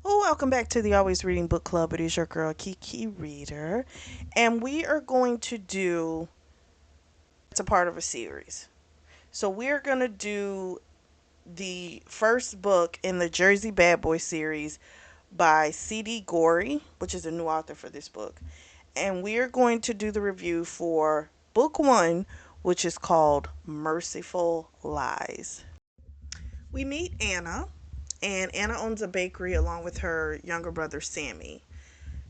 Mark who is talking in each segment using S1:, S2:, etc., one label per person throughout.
S1: Oh, welcome back to the Always Reading Book Club. It is your girl Kiki Reader, and we are going to do it's a part of a series. So we're going to do the first book in the Jersey Bad Boy series by C.D. Gorri, which is a new author for this book. And we are going to do the review for book 1, which is called Merciful Lies. We meet Anna, and Anna owns a bakery along with her younger brother Sammy.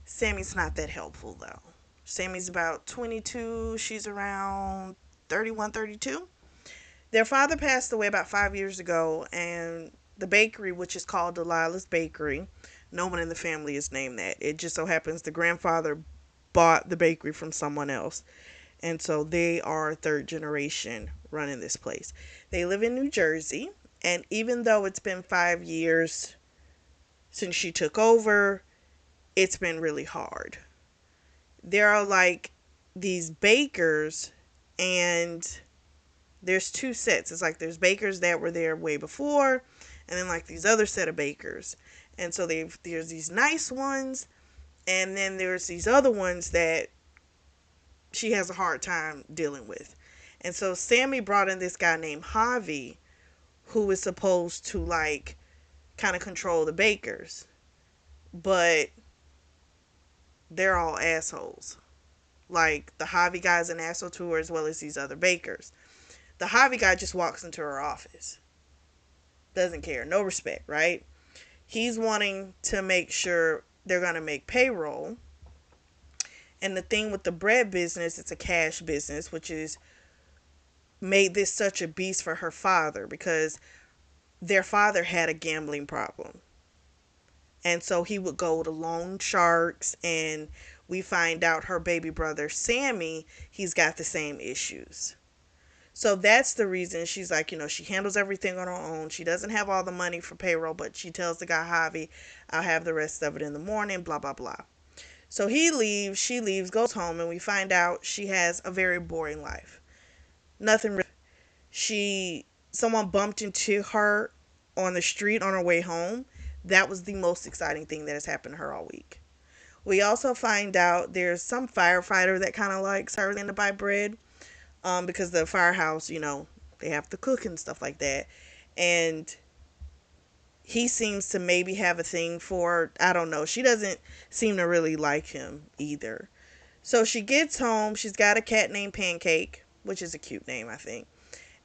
S1: Sammy's not that helpful though. Sammy's about 22, she's around 31, 32. Their father passed away about 5 years ago, and the bakery, which is called Delilah's Bakery, no one in the family is named that. It just so happens the grandfather bought the bakery from someone else. And so they are third generation running this place. They live in New Jersey, and even though it's been 5 years since she took over, it's been really hard. There are like these bakers, and there's two sets. It's like there's bakers that were there way before, and then like these other set of bakers. And so there's these nice ones, and then there's these other ones that she has a hard time dealing with. And so Sammy brought in this guy named Javi, who is supposed to like kind of control the bakers, but they're all assholes. Like the Javi guy's an asshole to her as well as these other bakers. The Javi guy just walks into her office. Doesn't care. No respect, right? He's wanting to make sure they're going to make payroll. And the thing with the bread business, it's a cash business, which is made this such a beast for her father because their father had a gambling problem. And so he would go to loan sharks, and we find out her baby brother Sammy, he's got the same issues. So that's the reason she's like, she handles everything on her own. She doesn't have all the money for payroll, but she tells the guy Javi, I'll have the rest of it in the morning, blah, blah, blah. So he leaves, she leaves, goes home, and we find out she has a very boring life. Nothing really. Someone bumped into her on the street on her way home. That was the most exciting thing that has happened to her all week. We also find out there's some firefighter that kind of likes her to buy bread, because the firehouse, they have to cook and stuff like that. And he seems to maybe have a thing for, I don't know. She doesn't seem to really like him either. So she gets home. She's got a cat named Pancake, which is a cute name, I think.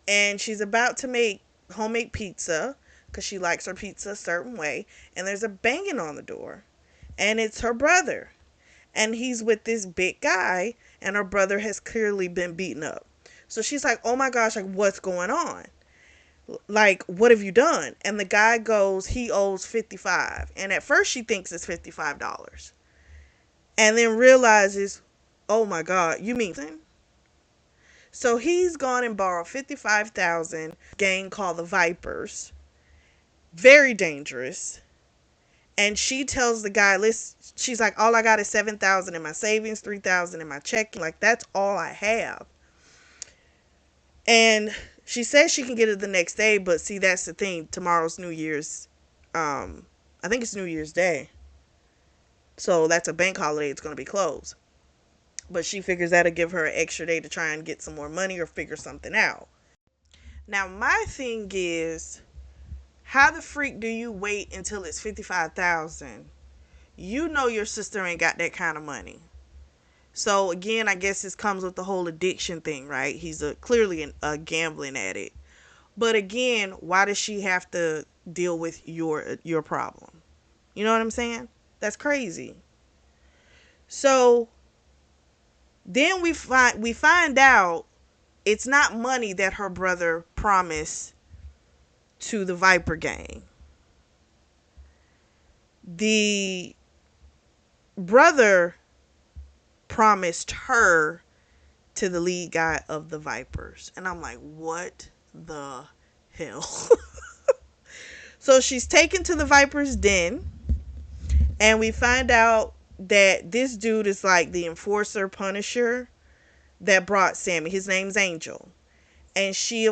S1: And she's about to make homemade pizza because she likes her pizza a certain way. And there's a banging on the door. And it's her brother. And he's with this big guy, and her brother has clearly been beaten up. So she's like, oh my gosh, like, what's going on? Like, what have you done? And the guy goes, he owes 55. And at first she thinks it's $55. And then realizes, oh my God, you mean something? So he's gone and borrowed 55,000 gang called the Vipers. Very dangerous. And she tells the guy, listen, she's like, all I got is 7,000 in my savings, 3,000 in my checking. Like, that's all I have. And she says she can get it the next day, but see, that's the thing. Tomorrow's New Year's. I think it's New Year's Day. So that's a bank holiday. It's going to be closed. But she figures that'll give her an extra day to try and get some more money or figure something out. Now, my thing is, how the freak do you wait until it's 55,000? You know your sister ain't got that kind of money. So again, I guess this comes with the whole addiction thing, right? He's clearly a gambling addict. But again, why does she have to deal with your problem? You know what I'm saying? That's crazy. So then we find out it's not money that her brother promised to the Viper gang. The brother promised her to the lead guy of the Vipers. And I'm like, what the hell? So she's taken to the Vipers den, and we find out that this dude is like the enforcer punisher that brought Sammy. His name's Angel. And she,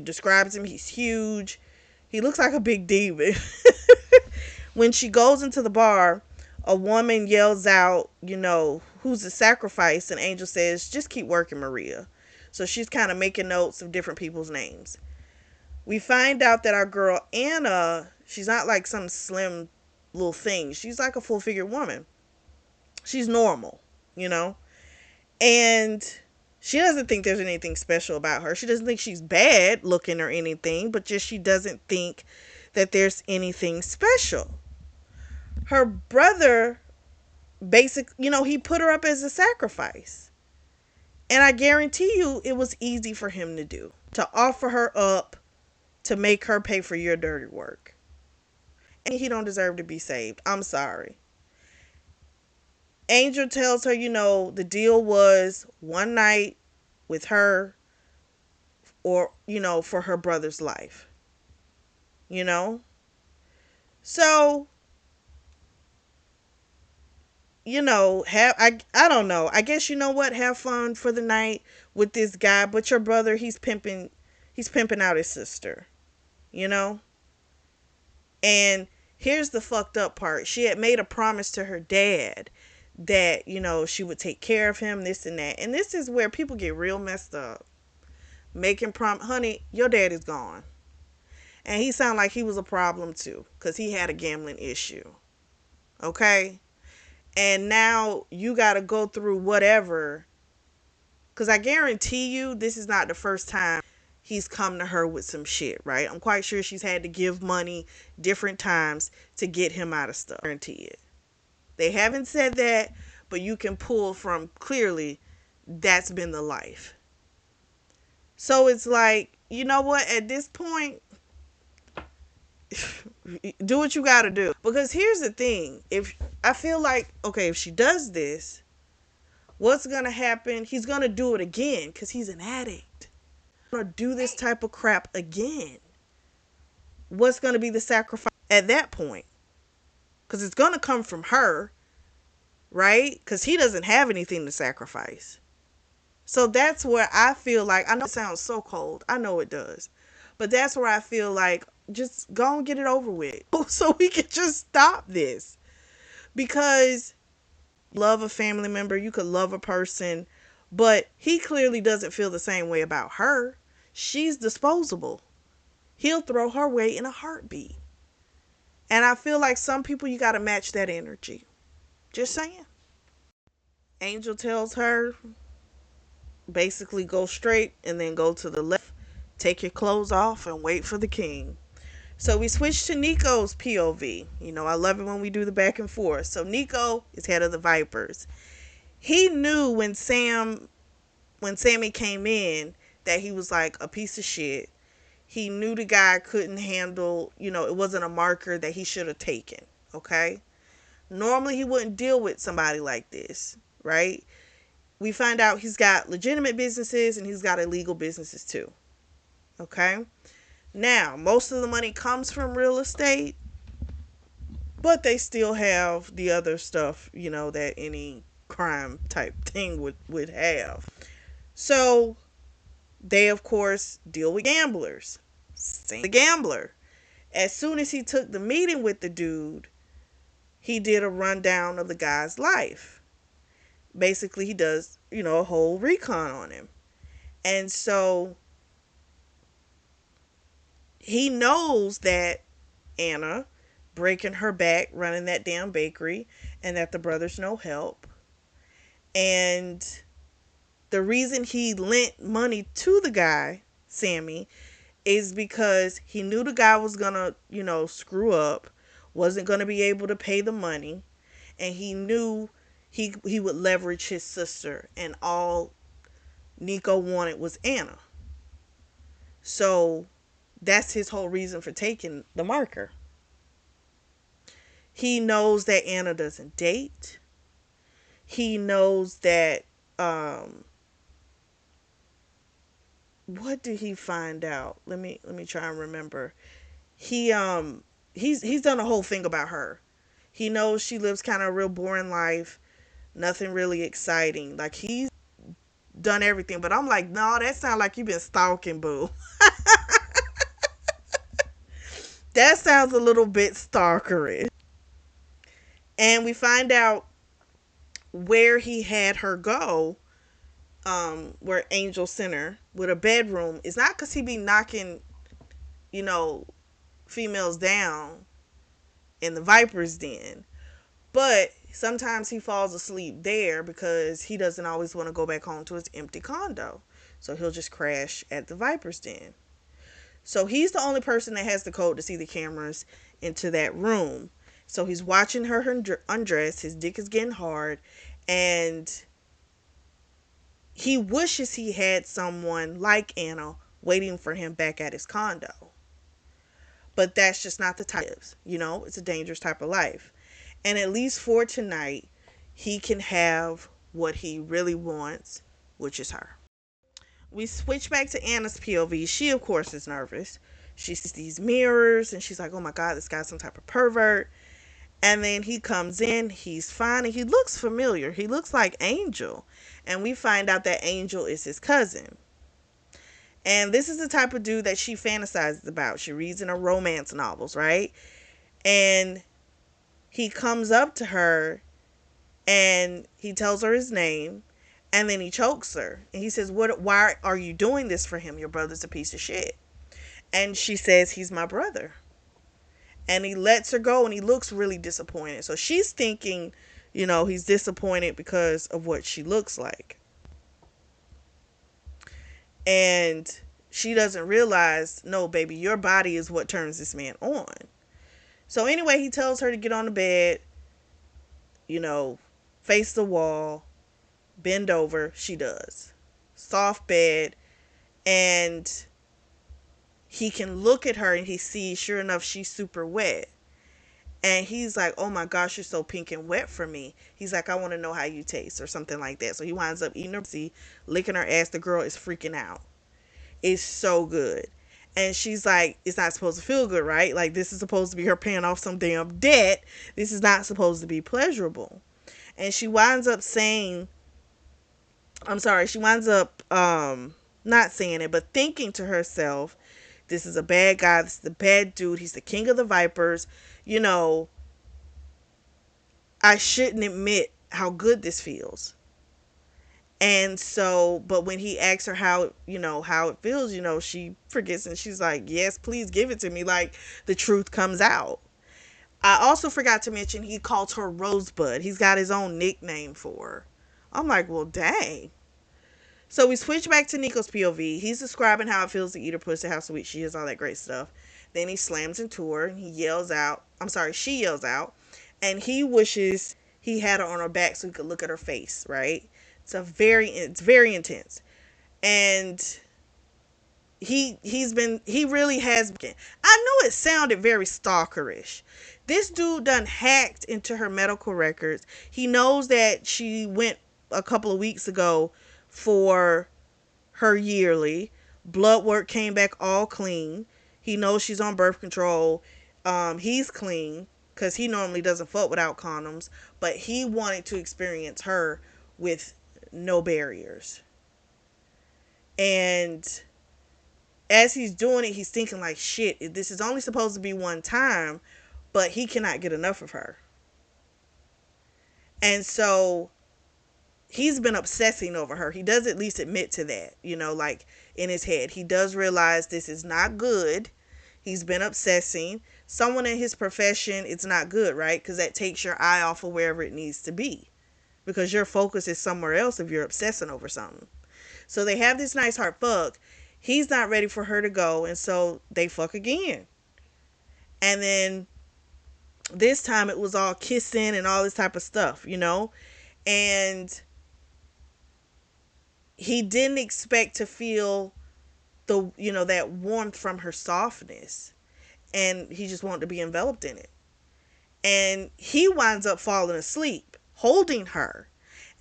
S1: describes him. He's huge. He looks like a big demon. When she goes into the bar, a woman yells out, who's the sacrifice? And Angel says, just keep working, Maria. So she's kind of making notes of different people's names. We find out that our girl Anna, she's not like some slim little thing. She's like a full figured woman. She's normal, you know? And she doesn't think there's anything special about her. She doesn't think she's bad looking or anything, but just she doesn't think that there's anything special. Her brother, he put her up as a sacrifice. And I guarantee you it was easy for him to do. To offer her up to make her pay for your dirty work. And he don't deserve to be saved. I'm sorry. Angel tells her, the deal was one night with her or, for her brother's life. So, I don't know. I guess have fun for the night with this guy, but your brother, he's pimping out his sister. And here's the fucked up part. She had made a promise to her dad that, she would take care of him, this and that. And this is where people get real messed up. Honey, your dad is gone. And he sounded like he was a problem too, because he had a gambling issue. Okay? And now you got to go through whatever. Because I guarantee you this is not the first time he's come to her with some shit, right? I'm quite sure she's had to give money different times to get him out of stuff. I guarantee it. They haven't said that, but you can pull from clearly that's been the life. So it's like, you know what? At this point, do what you got to do. Because here's the thing. If she does this, what's going to happen? He's going to do it again because he's an addict. He's going to do this type of crap again. What's going to be the sacrifice at that point? Because it's going to come from her, right? Because he doesn't have anything to sacrifice. So that's where I feel like, I know it sounds so cold. I know it does. But that's where I feel like, just go and get it over with. So we can just stop this. Because love a family member, you could love a person, but he clearly doesn't feel the same way about her. She's disposable. He'll throw her away in a heartbeat. And I feel like some people, you got to match that energy. Just saying. Angel tells her, basically go straight and then go to the left. Take your clothes off and wait for the king. So we switch to Nico's POV. I love it when we do the back and forth. So Nico is head of the Vipers. He knew when Sammy came in that he was like a piece of shit. He knew the guy couldn't handle, it wasn't a marker that he should have taken. Okay? Normally he wouldn't deal with somebody like this, right? We find out he's got legitimate businesses and he's got illegal businesses too. Okay? Now, most of the money comes from real estate, but they still have the other stuff, that any crime type thing would have. So, they, of course, deal with gamblers. The gambler. As soon as he took the meeting with the dude, he did a rundown of the guy's life. Basically, he does, a whole recon on him. And so he knows that Anna breaking her back running that damn bakery and that the brothers no help. And the reason he lent money to the guy, Sammy, is because he knew the guy was going to, screw up, wasn't going to be able to pay the money, and he knew he would leverage his sister, and all Nico wanted was Anna. So that's his whole reason for taking the marker. He knows that Anna doesn't date. He knows that, what did he find out? Let me try and remember. He's done a whole thing about her. He knows she lives kind of a real boring life, nothing really exciting. Like, he's done everything, but I'm like, no, that sounds like you've been stalking, boo. That sounds a little bit stalkerish. And we find out where he had her go, where Angel sent her with a bedroom. It's not because he be knocking, you know, females down in the Viper's Den, but sometimes he falls asleep there because he doesn't always want to go back home to his empty condo. So he'll just crash at the Viper's Den. So he's the only person that has the code to see the cameras into that room. So he's watching her undress. His dick is getting hard. And he wishes he had someone like Anna waiting for him back at his condo. But that's just not the type. You know, it's a dangerous type of life. And at least for tonight, he can have what he really wants, which is her. We switch back to Anna's POV. She, of course, is nervous. She sees these mirrors and she's like, oh my God, this guy's some type of pervert. And then he comes in, he's fine, and he looks familiar. He looks like Angel. And we find out that Angel is his cousin. And this is the type of dude that she fantasizes about. She reads in her romance novels, right? And he comes up to her and he tells her his name. And then he chokes her. And he says, why are you doing this for him? Your brother's a piece of shit. And she says, he's my brother. And he lets her go and he looks really disappointed. So she's thinking, you know, he's disappointed because of what she looks like. And she doesn't realize, no, baby, your body is what turns this man on. So anyway, he tells her to get on the bed, you know, face the wall, bend over. She does. Soft bed. And he can look at her and he sees, sure enough, she's super wet. And he's like, oh my gosh, you're so pink and wet for me. He's like, I want to know how you taste or something like that. So he winds up eating her pussy, licking her ass. The girl is freaking out. It's so good. And she's like, it's not supposed to feel good, right? Like, this is supposed to be her paying off some damn debt. This is not supposed to be pleasurable. And she winds up saying, she winds up not saying it, but thinking to herself, this is a bad guy. This is a bad dude. He's the king of the Vipers. You know, I shouldn't admit how good this feels. And so, but when he asks her how, you know, how it feels, you know, she forgets and she's like, yes, please give it to me. Like, the truth comes out. I also forgot to mention he calls her Rosebud. He's got his own nickname for her. I'm like, well, dang. So we switch back to Nico's POV. He's describing how it feels to eat her pussy, how sweet she is, all that great stuff. Then he slams into her and he yells out. She yells out. And he wishes he had her on her back so he could look at her face, right? It's very intense. And he really has been. I know it sounded very stalkerish. This dude done hacked into her medical records. He knows that she went a couple of weeks ago for her yearly. Blood work came back all clean. He knows she's on birth control. He's clean because he normally doesn't fuck without condoms, but he wanted to experience her with no barriers. And as he's doing it, he's thinking like, shit, this is only supposed to be one time, but he cannot get enough of her. And so he's been obsessing over her. He does at least admit to that, you know, like in his head. He does realize this is not good. He's been obsessing. Someone in his profession, it's not good, right? Because that takes your eye off of wherever it needs to be. Because your focus is somewhere else if you're obsessing over something. So they have this nice hard fuck. He's not ready for her to go, and so they fuck again. And then this time it was all kissing and all this type of stuff, you know? And he didn't expect to feel that warmth from her softness. And he just wanted to be enveloped in it. And he winds up falling asleep, holding her.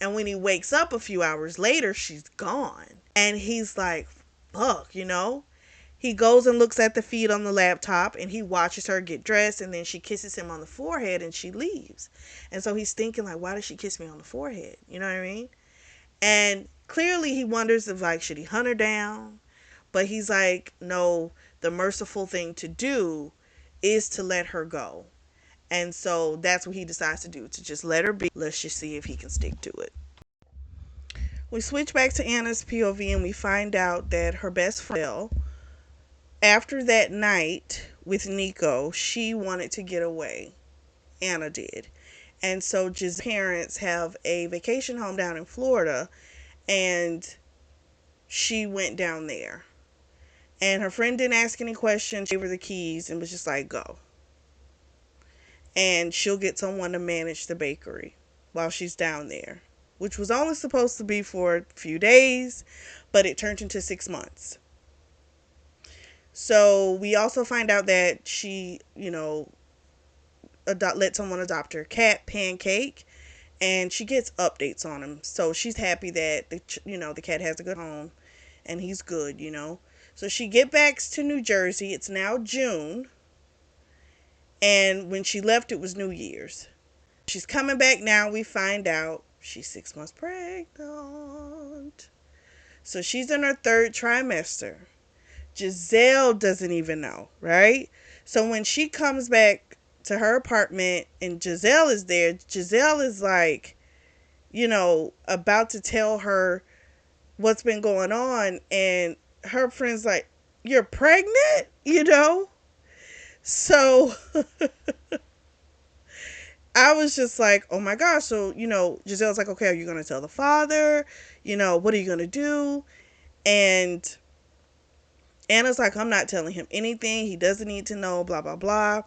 S1: And when he wakes up a few hours later, she's gone. And he's like, fuck, you know? He goes and looks at the feed on the laptop and he watches her get dressed and then she kisses him on the forehead and she leaves. And so he's thinking like, why did she kiss me on the forehead? You know what I mean? And clearly he wonders if like, should he hunt her down? But he's like, no, the merciful thing to do is to let her go. And so that's what he decides to do, to just let her be. Let's just see if he can stick to it. We switch back to Anna's POV and we find out that her best friend, after that night with Nico, she wanted to get away. Anna did. And so Giselle's parents have a vacation home down in Florida, and she went down there. And her friend didn't ask any questions. She gave her the keys and was just like, go. And she'll get someone to manage the bakery while she's down there, which was only supposed to be for a few days, but it turned into 6 months. So we also find out that she, let someone adopt her cat, Pancake, and she gets updates on him. So she's happy that the cat has a good home and he's good. So she get back to New Jersey. It's now June, and when she left, it was New Year's. She's coming back now. We find out she's 6 months pregnant. So she's in her third trimester. Giselle doesn't even know, right? So when she comes back to her apartment and Giselle is there, Giselle is like, about to tell her what's been going on, and her friend's like, you're pregnant? So I was just like, oh my gosh. So, Giselle's like, okay, are you going to tell the father? What are you going to do? And Anna's like, I'm not telling him anything. He doesn't need to know, blah, blah, blah.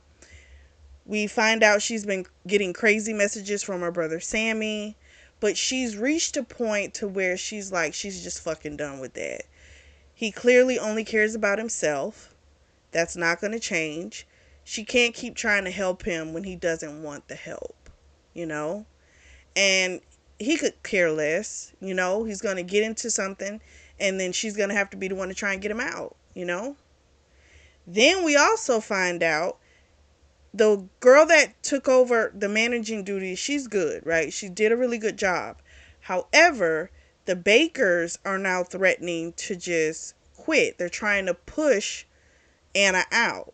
S1: We find out she's been getting crazy messages from her brother Sammy, but she's reached a point to where she's like, she's just fucking done with that. He clearly only cares about himself. That's not going to change. She can't keep trying to help him when he doesn't want the help, and he could care less. He's going to get into something, and then she's going to have to be the one to try and get him out. Then we also find out the girl that took over the managing duties, she's good, right? She did a really good job. However, the bakers are now threatening to just quit. They're trying to push Anna out.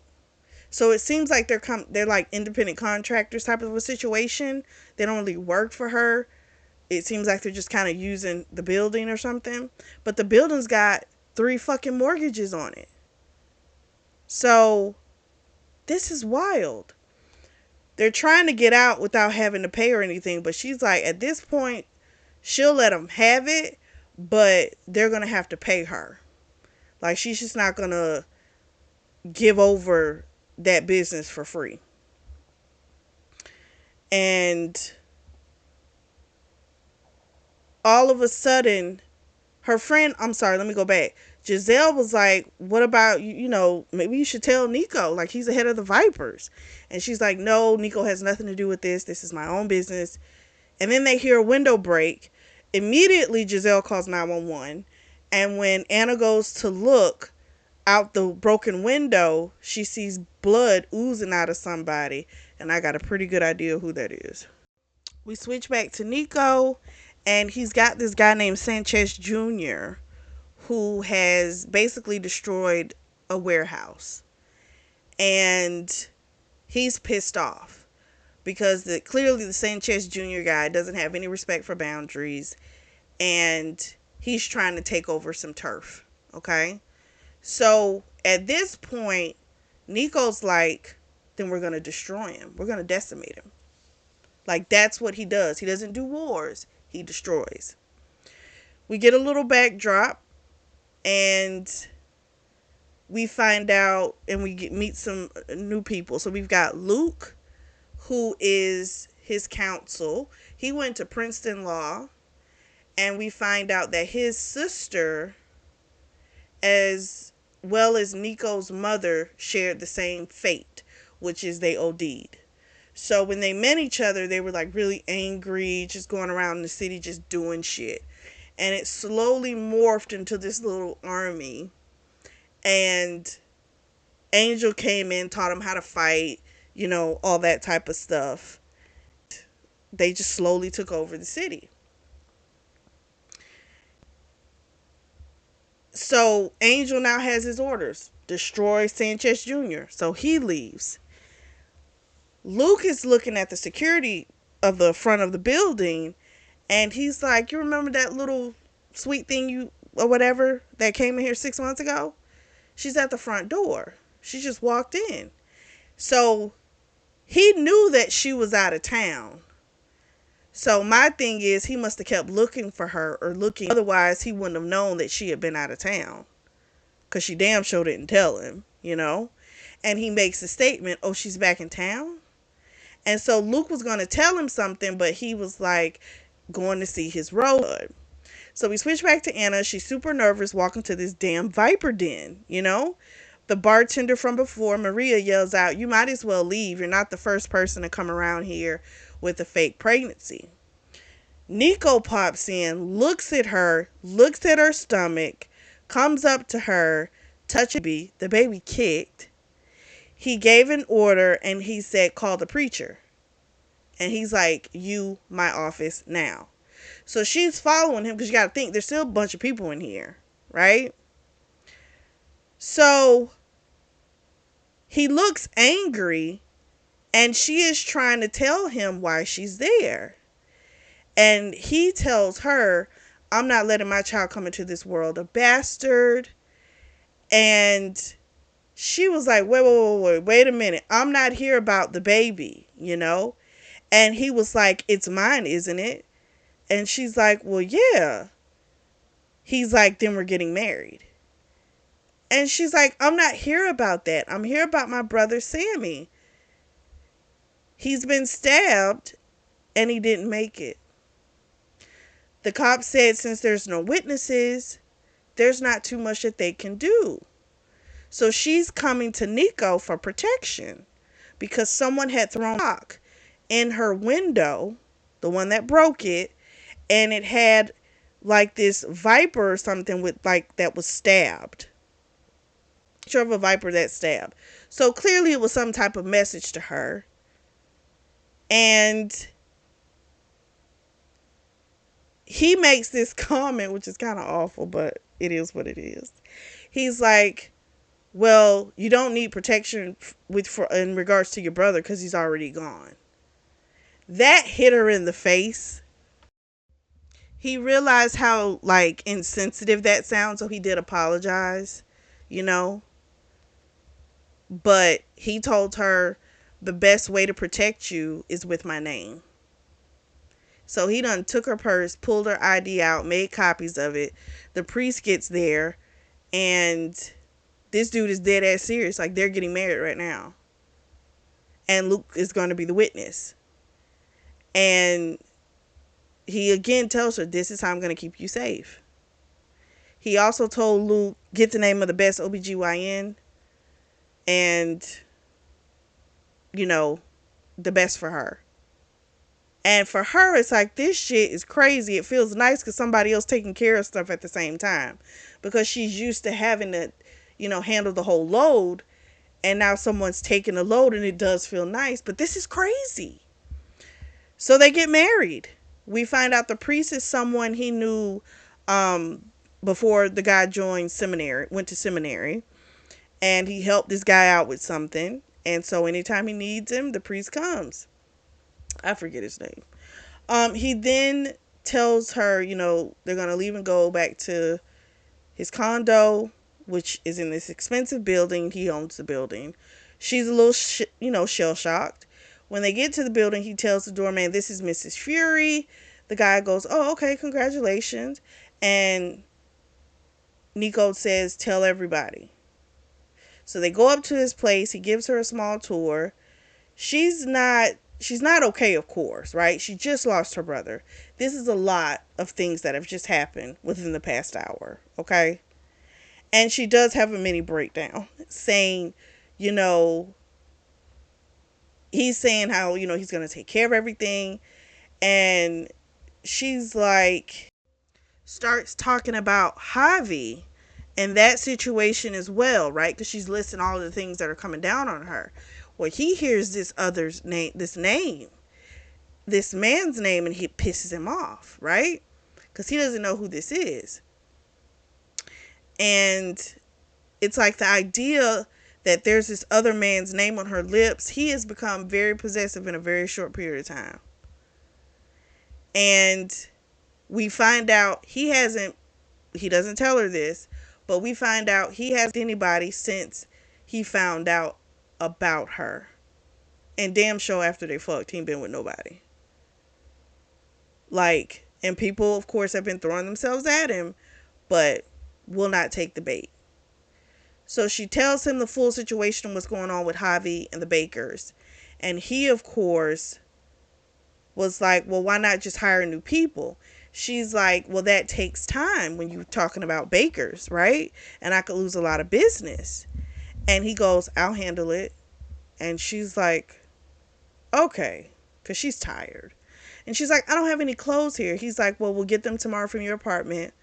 S1: So it seems like they're like independent contractors type of a situation. They don't really work for her. It seems like they're just kind of using the building or something. But the building's got 3 fucking mortgages on it. So this is wild. They're trying to get out without having to pay or anything, but she's like, at this point, she'll let them have it, but they're going to have to pay her. Like, she's just not going to give over that business for free. And all of a sudden, her friend, I'm sorry, let me go back. Giselle was like, what about, maybe you should tell Nico, like, he's the head of the Vipers. And she's like, no, Nico has nothing to do with this. This is my own business. And then they hear a window break. Immediately, Giselle calls 911. And when Anna goes to look out the broken window, she sees blood oozing out of somebody. And I got a pretty good idea who that is. We switch back to Nico, and he's got this guy named Sanchez Jr., who has basically destroyed a warehouse. And he's pissed off because clearly the Sanchez Jr. guy doesn't have any respect for boundaries, and he's trying to take over some turf. Okay? So at this point, Nico's like, then we're going to destroy him. We're going to decimate him. Like, that's what he does. He doesn't do wars. He destroys. We get a little backdrop, and we find out, and we meet some new people. So we've got Luke, who is his counsel. He went to Princeton Law, and we find out that his sister, as well as Nico's mother, shared the same fate, which is they OD'd. So when they met each other, they were like really angry, just going around the city, just doing shit. And it slowly morphed into this little army. And Angel came in, taught them how to fight, all that type of stuff. They just slowly took over the city. So Angel now has his orders. Destroy Sanchez Jr. So he leaves. Luke is looking at the security of the front of the building, and he's like, you remember that little sweet thing you or whatever that came in here 6 months ago? She's at the front door. She just walked in. So he knew that she was out of town. So my thing is, he must have kept looking for her or looking. Otherwise, he wouldn't have known that she had been out of town. Because she damn sure didn't tell him, you know. And he makes a statement, oh, she's back in town? And so Luke was going to tell him something, but he was like going to see his road. So we switch back to Anna. She's super nervous walking to this damn viper den, you know. The bartender from before, Maria, yells out, you might as well leave. You're not the first person to come around here with a fake pregnancy. Nico pops in, looks at her stomach, comes up to her, touches the baby kicked. He gave an order and he said, call the preacher. And he's like, you, my office now. So she's following him because you got to think there's still a bunch of people in here, right? So he looks angry and she is trying to tell him why she's there. And he tells her, I'm not letting my child come into this world a bastard. And she was like, wait a minute. I'm not here about the baby, you know? And he was like, it's mine, isn't it? And she's like, well, yeah. He's like, then we're getting married. And she's like, I'm not here about that. I'm here about my brother Sammy. He's been stabbed and he didn't make it. The cop said since there's no witnesses, there's not too much that they can do. So she's coming to Nico for protection because someone had thrown a rock in her window, the one that broke it, and it had like this viper or something with like that was stabbed. Picture of a viper that stabbed. So clearly it was some type of message to her. And he makes this comment, which is kind of awful, but it is what it is. He's like, well, you don't need protection in regards to your brother because he's already gone. That hit her in the face. He realized how like insensitive that sounds, so he did apologize, you know. But he told her the best way to protect you is with my name. So he done took her purse, pulled her ID out, made copies of it. The priest gets there, and this dude is dead ass serious. Like, they're getting married right now. And Luke is going to be the witness. And he again tells her, this is how I'm going to keep you safe. He also told Luke, get the name of the best OBGYN and, you know, the best for her. And for her, it's like, this shit is crazy. It feels nice because somebody else taking care of stuff at the same time. Because she's used to having to, you know, handle the whole load. And now someone's taking the load and it does feel nice. But this is crazy. So they get married. We find out the priest is someone he knew before the guy went to seminary. And he helped this guy out with something. And so anytime he needs him, the priest comes. I forget his name. He then tells her, you know, they're going to leave and go back to his condo, which is in this expensive building. He owns the building. She's a little, shell-shocked. When they get to the building, he tells the doorman, this is Mrs. Fury. The guy goes, oh, okay, congratulations. And Nico says, tell everybody. So they go up to his place. He gives her a small tour. She's not okay, of course, right? She just lost her brother. This is a lot of things that have just happened within the past hour, okay? And she does have a mini breakdown saying, you know, he's saying how, you know, he's going to take care of everything. And she's like, starts talking about Javi and that situation as well, right? Because she's listing all of the things that are coming down on her. Well, he hears this man's name, and he pisses him off, right? Because he doesn't know who this is. And it's like the idea that there's this other man's name on her lips. He has become very possessive in a very short period of time. And we find out he doesn't tell her this, but we find out he hasn't anybody since he found out about her. And damn sure after they fucked, he ain't been with nobody. Like, and people, of course, have been throwing themselves at him, but will not take the bait. So she tells him the full situation, what's going on with Javi and the Bakers. And he, of course, was like, well, why not just hire new people? She's like, well, that takes time when you're talking about bakers, right? And I could lose a lot of business. And he goes, I'll handle it. And she's like, okay, because she's tired. And she's like, I don't have any clothes here. He's like, well, we'll get them tomorrow from your apartment.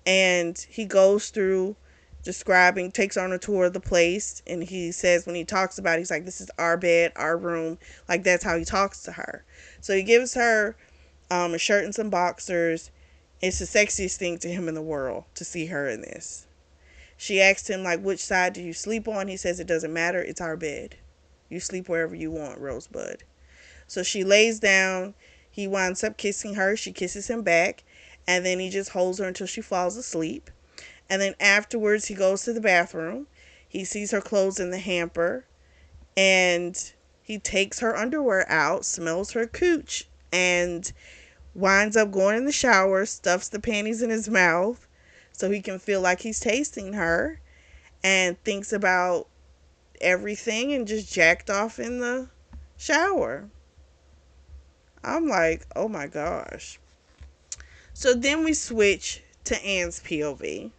S1: And he goes through describing, takes her on a tour of the place. And he says, when he talks about it, he's like, this is our bed, our room. Like, that's how he talks to her. So he gives her a shirt and some boxers. It's the sexiest thing to him in the world to see her in this. She asked him, like, which side do you sleep on? He says, it doesn't matter. It's our bed. You sleep wherever you want, Rosebud. So she lays down. He winds up kissing her. She kisses him back. And then he just holds her until she falls asleep. And then afterwards, he goes to the bathroom. He sees her clothes in the hamper. And he takes her underwear out, smells her cooch, and winds up going in the shower, stuffs the panties in his mouth so he can feel like he's tasting her, and thinks about everything and just jacked off in the shower. I'm like, oh my gosh. So then we switch to Anne's POV.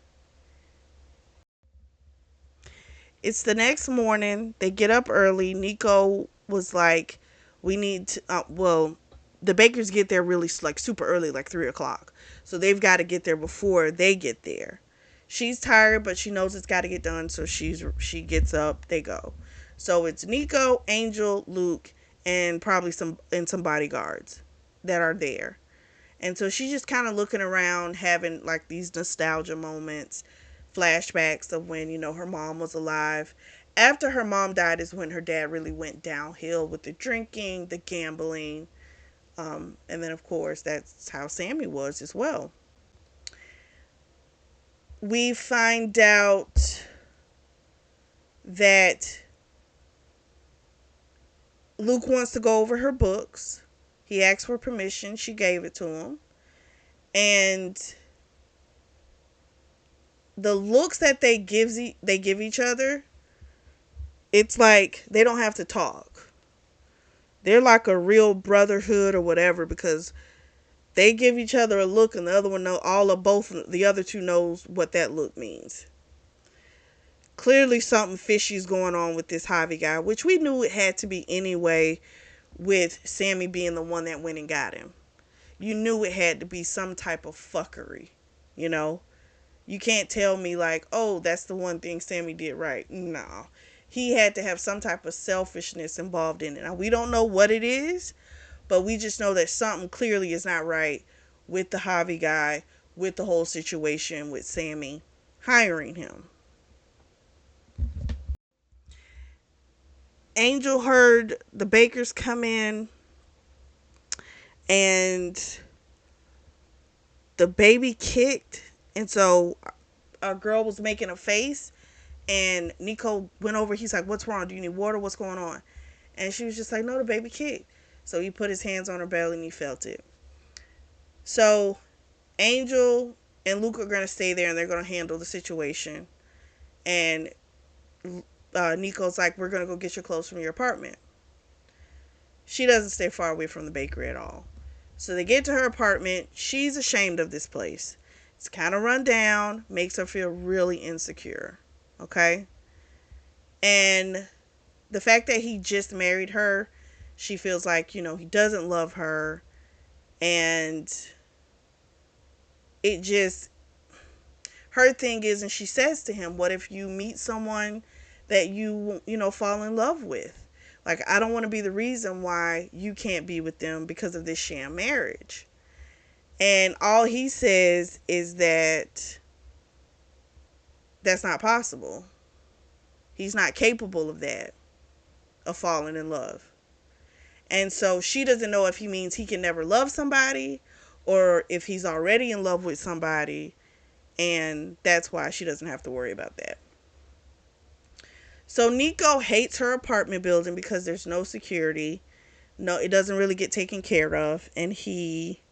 S1: It's the next morning. They get up early. Nico was like, we need to, the bakers get there really like super early, like 3 o'clock. So they've got to get there before they get there. She's tired, but she knows it's got to get done. So she gets up. They go. So it's Nico, Angel, Luke, and probably some bodyguards that are there. And so she's just kind of looking around, having like these nostalgia moments, flashbacks of when, her mom was alive. After her mom died is when her dad really went downhill with the drinking, the gambling. And then, of course, that's how Sammy was as well. We find out that Luke wants to go over her books. He asked for permission. She gave it to him. And the looks that they give each other, it's like they don't have to talk. They're like a real brotherhood or whatever, because they give each other a look and the other one the other two knows what that look means. Clearly something fishy is going on with this Javi guy, which we knew it had to be anyway, with Sammy being the one that went and got him. You knew it had to be some type of fuckery, You can't tell me like, oh, that's the one thing Sammy did right. No. He had to have some type of selfishness involved in it. Now, we don't know what it is, but we just know that something clearly is not right with the Javi guy, with the whole situation with Sammy hiring him. Angel heard the bakers come in and the baby kicked. And so a girl was making a face and Nico went over. He's like, what's wrong? Do you need water? What's going on? And she was just like, no, the baby kicked. So he put his hands on her belly and he felt it. So Angel and Luke are going to stay there and they're going to handle the situation. And Nico's like, we're going to go get your clothes from your apartment. She doesn't stay far away from the bakery at all. So they get to her apartment. She's ashamed of this place. It's kind of run down, makes her feel really insecure. Okay? And the fact that he just married her, she feels like, he doesn't love her. And it just, her thing is, and she says to him, what if you meet someone that you fall in love with? Like, I don't want to be the reason why you can't be with them because of this sham marriage. And all he says is that that's not possible. He's not capable of that, of falling in love. And so she doesn't know if he means he can never love somebody or if he's already in love with somebody. And that's why she doesn't have to worry about that. So Nico hates her apartment building because there's no security. No, it doesn't really get taken care of. And he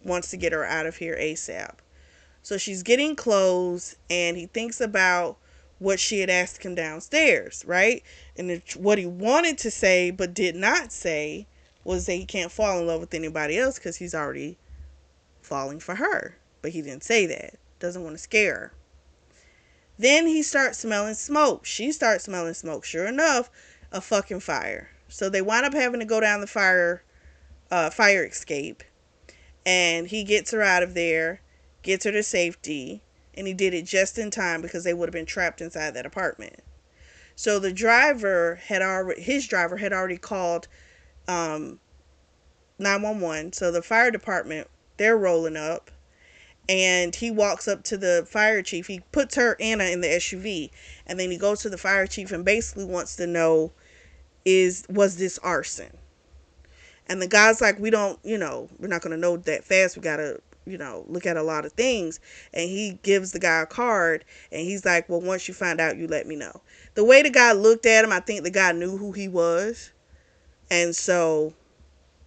S1: wants to get her out of here ASAP. So she's getting clothes and he thinks about what she had asked him downstairs, right? And what he wanted to say but did not say was that he can't fall in love with anybody else because he's already falling for her. But he didn't say that. Doesn't want to scare her. Then he starts smelling smoke. She starts smelling smoke. Sure enough, a fucking fire. So they wind up having to go down the fire escape. And he gets her out of there, gets her to safety, and he did it just in time because they would have been trapped inside that apartment. So his driver had already called 911. So the fire department, they're rolling up, and he walks up to the fire chief. He puts her Anna in the SUV, and then he goes to the fire chief and basically wants to know, was this arson? And the guy's like, we're not going to know that fast. We got to, look at a lot of things. And he gives the guy a card, and he's like, well, once you find out, you let me know. The way the guy looked at him, I think the guy knew who he was. And so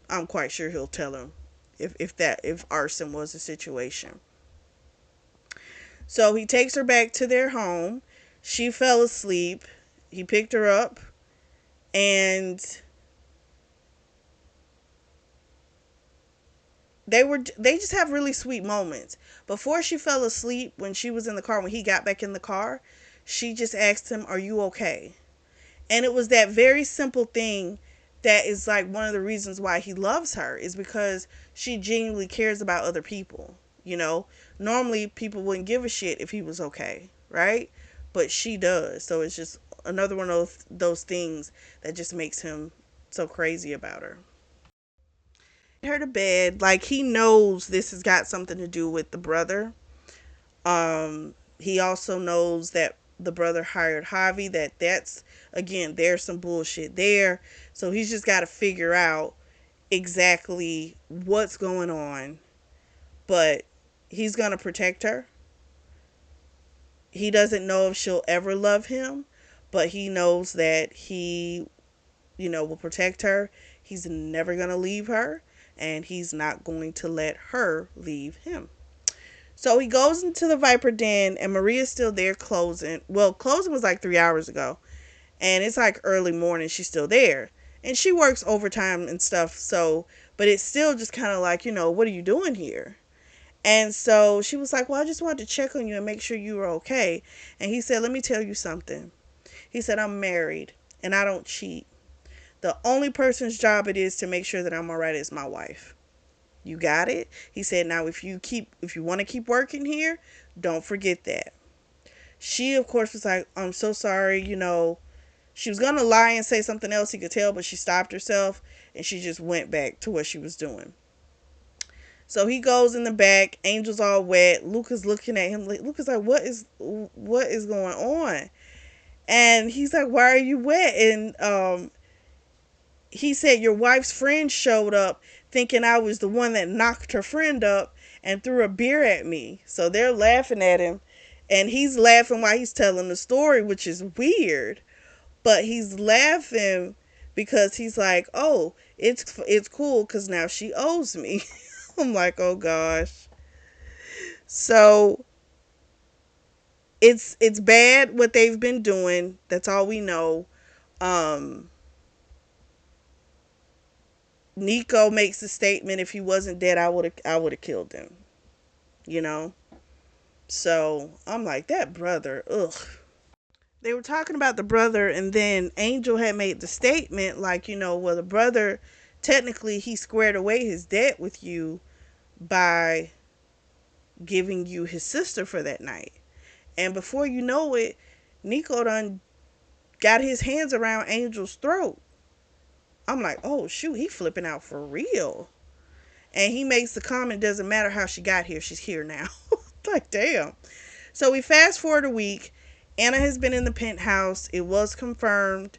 S1: I'm quite sure he'll tell him if arson was the situation. So he takes her back to their home. She fell asleep. He picked her up, and they just have really sweet moments. Before she fell asleep, when she was in the car, when he got back in the car, she just asked him, "Are you okay?" And it was that very simple thing that is like one of the reasons why he loves her, is because she genuinely cares about other people. Normally people wouldn't give a shit if he was okay, right? But she does. So it's just another one of those things that just makes him so crazy about her. Her to bed, like, he knows this has got something to do with the brother. He also knows that the brother hired Javi, that's again, there's some bullshit there. So he's just got to figure out exactly what's going on. But he's going to protect her. He doesn't know if she'll ever love him, but he knows that he, will protect her. He's never going to leave her, and he's not going to let her leave him. So he goes into the Viper Den, and Maria's still there closing. Well, closing was like 3 hours ago, and it's like early morning. She's still there, and she works overtime and stuff. So, but it's still just kind of like, what are you doing here? And so she was like, well, I just wanted to check on you and make sure you were okay. And he said, let me tell you something. He said, I'm married and I don't cheat. The only person's job it is to make sure that I'm all right is my wife. You got it? He said, now if you want to keep working here, don't forget that. She, of course, was like, I'm so sorry, She was going to lie and say something else he could tell, but she stopped herself and she just went back to what she was doing. So he goes in the back. Angel's all wet. Luca's looking at him. Luca's like, what is going on? And he's like, why are you wet? And he said, your wife's friend showed up thinking I was the one that knocked her friend up and threw a beer at me. So they're laughing at him. And he's laughing while he's telling the story, which is weird. But he's laughing because he's like, oh, it's cool because now she owes me. I'm like, oh gosh. So it's bad what they've been doing. That's all we know. Nico makes a statement, if he wasn't dead, I would have killed him. So I'm like, that brother, ugh. They were talking about the brother, and then Angel had made the statement like, well, the brother, technically he squared away his debt with you by giving you his sister for that night. And before you know it, Nico done got his hands around Angel's throat. I'm like, oh shoot, he flipping out for real. And he makes the comment, doesn't matter how she got here, she's here now. Like, damn. So we fast forward a week, Anna has been in the penthouse. It was confirmed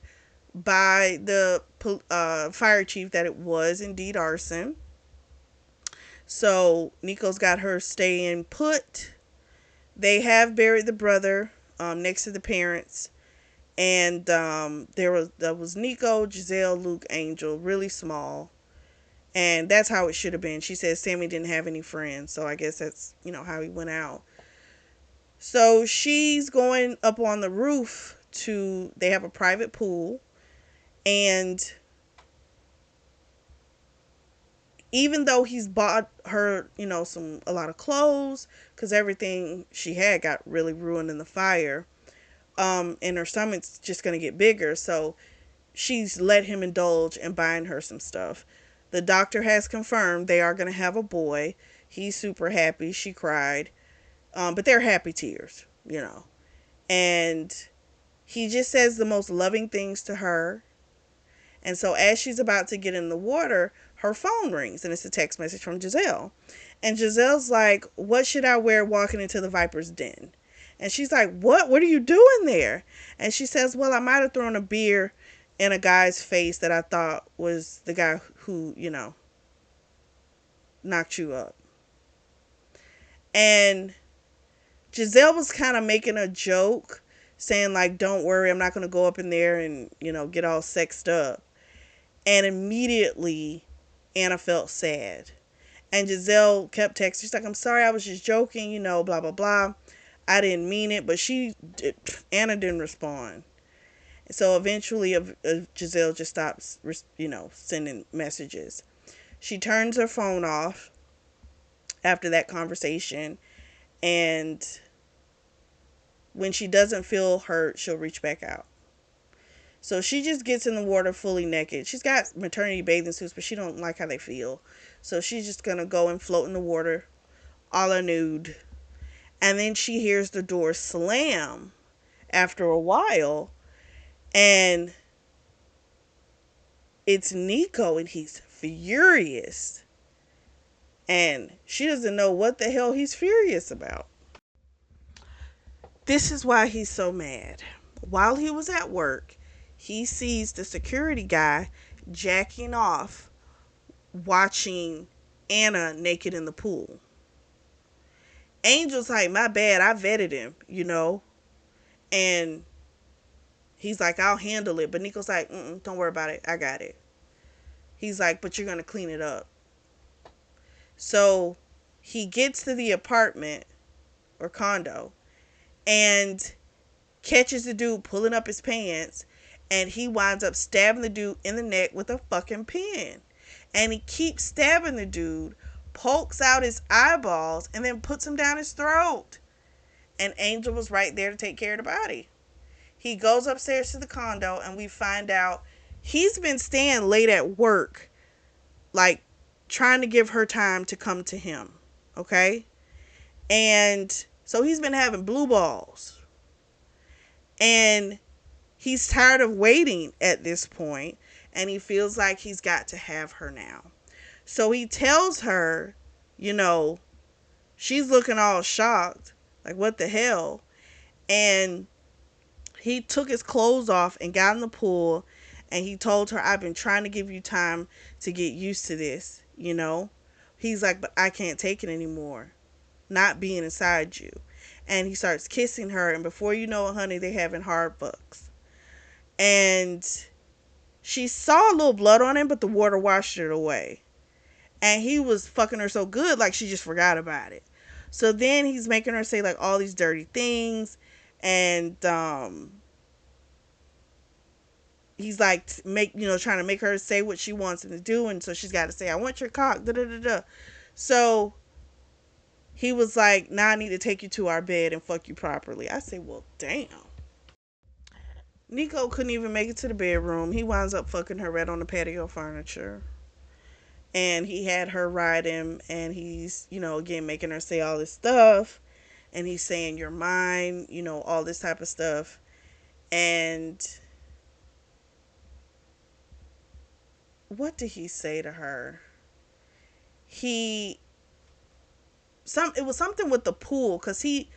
S1: by the fire chief that it was indeed arson. So Nico's got her staying put. They have buried the brother next to the parents. And there was Nico, Giselle, Luke, Angel, really small. And that's how it should have been. She said Sammy didn't have any friends, so I guess that's, how he went out. So she's going up on the roof they have a private pool, and even though he's bought her, a lot of clothes, because everything she had got really ruined in the fire, and her stomach's just gonna get bigger, so she's let him indulge in buying her some stuff. The doctor has confirmed they are gonna have a boy. He's super happy. She cried, but they're happy tears. And he just says the most loving things to her. And so as she's about to get in the water, her phone rings and it's a text message from Giselle. And Giselle's like, "What should I wear walking into the Viper's Den?" And she's like, "What? What are you doing there?" And she says, "Well, I might have thrown a beer in a guy's face that I thought was the guy who, knocked you up." And Giselle was kind of making a joke, saying like, "Don't worry, I'm not going to go up in there and, get all sexed up." And immediately Anna felt sad. And Giselle kept texting. She's like, "I'm sorry, I was just joking, blah, blah, blah. I didn't mean it." But Anna didn't respond. So eventually Giselle just stops, sending messages. She turns her phone off after that conversation. And when she doesn't feel hurt, she'll reach back out. So she just gets in the water fully naked. She's got maternity bathing suits, but she don't like how they feel. So she's just going to go and float in the water, a la nude. And then she hears the door slam after a while. And it's Nico, and he's furious. And she doesn't know what the hell he's furious about. This is why he's so mad. While he was at work, he sees the security guy jacking off, watching Anna naked in the pool. Angel's like, "My bad, I vetted him. And he's like, "I'll handle it." But Nico's like, "Don't worry about it. I got it." He's like, "But you're going to clean it up." So he gets to the apartment or condo and catches the dude pulling up his pants, and he winds up stabbing the dude in the neck with a fucking pen. And he keeps stabbing the dude, pokes out his eyeballs, and then puts him down his throat. And Angel was right there to take care of the body. He goes upstairs to the condo, and we find out he's been staying late at work, like trying to give her time to come to him. Okay? And so he's been having blue balls. And he's tired of waiting at this point, and he feels like he's got to have her now. So he tells her, she's looking all shocked, like, what the hell? And he took his clothes off and got in the pool, and he told her, "I've been trying to give you time to get used to this. He's like, "But I can't take it anymore, not being inside you." And he starts kissing her, and before you know it, honey, they're having hard bucks. And she saw a little blood on him, but the water washed it away. And he was fucking her so good, like she just forgot about it. So then he's making her say like all these dirty things, and he's like trying to make her say what she wants him to do, and so she's got to say, "I want your cock." Da da da da. So he was like, "Now I need to take you to our bed and fuck you properly." I say, well, damn. Nico couldn't even make it to the bedroom. He winds up fucking her right on the patio furniture. And he had her ride him, and he's, again, making her say all this stuff. And he's saying, "You're mine," all this type of stuff. And what did he say to her? It was something with the pool, because he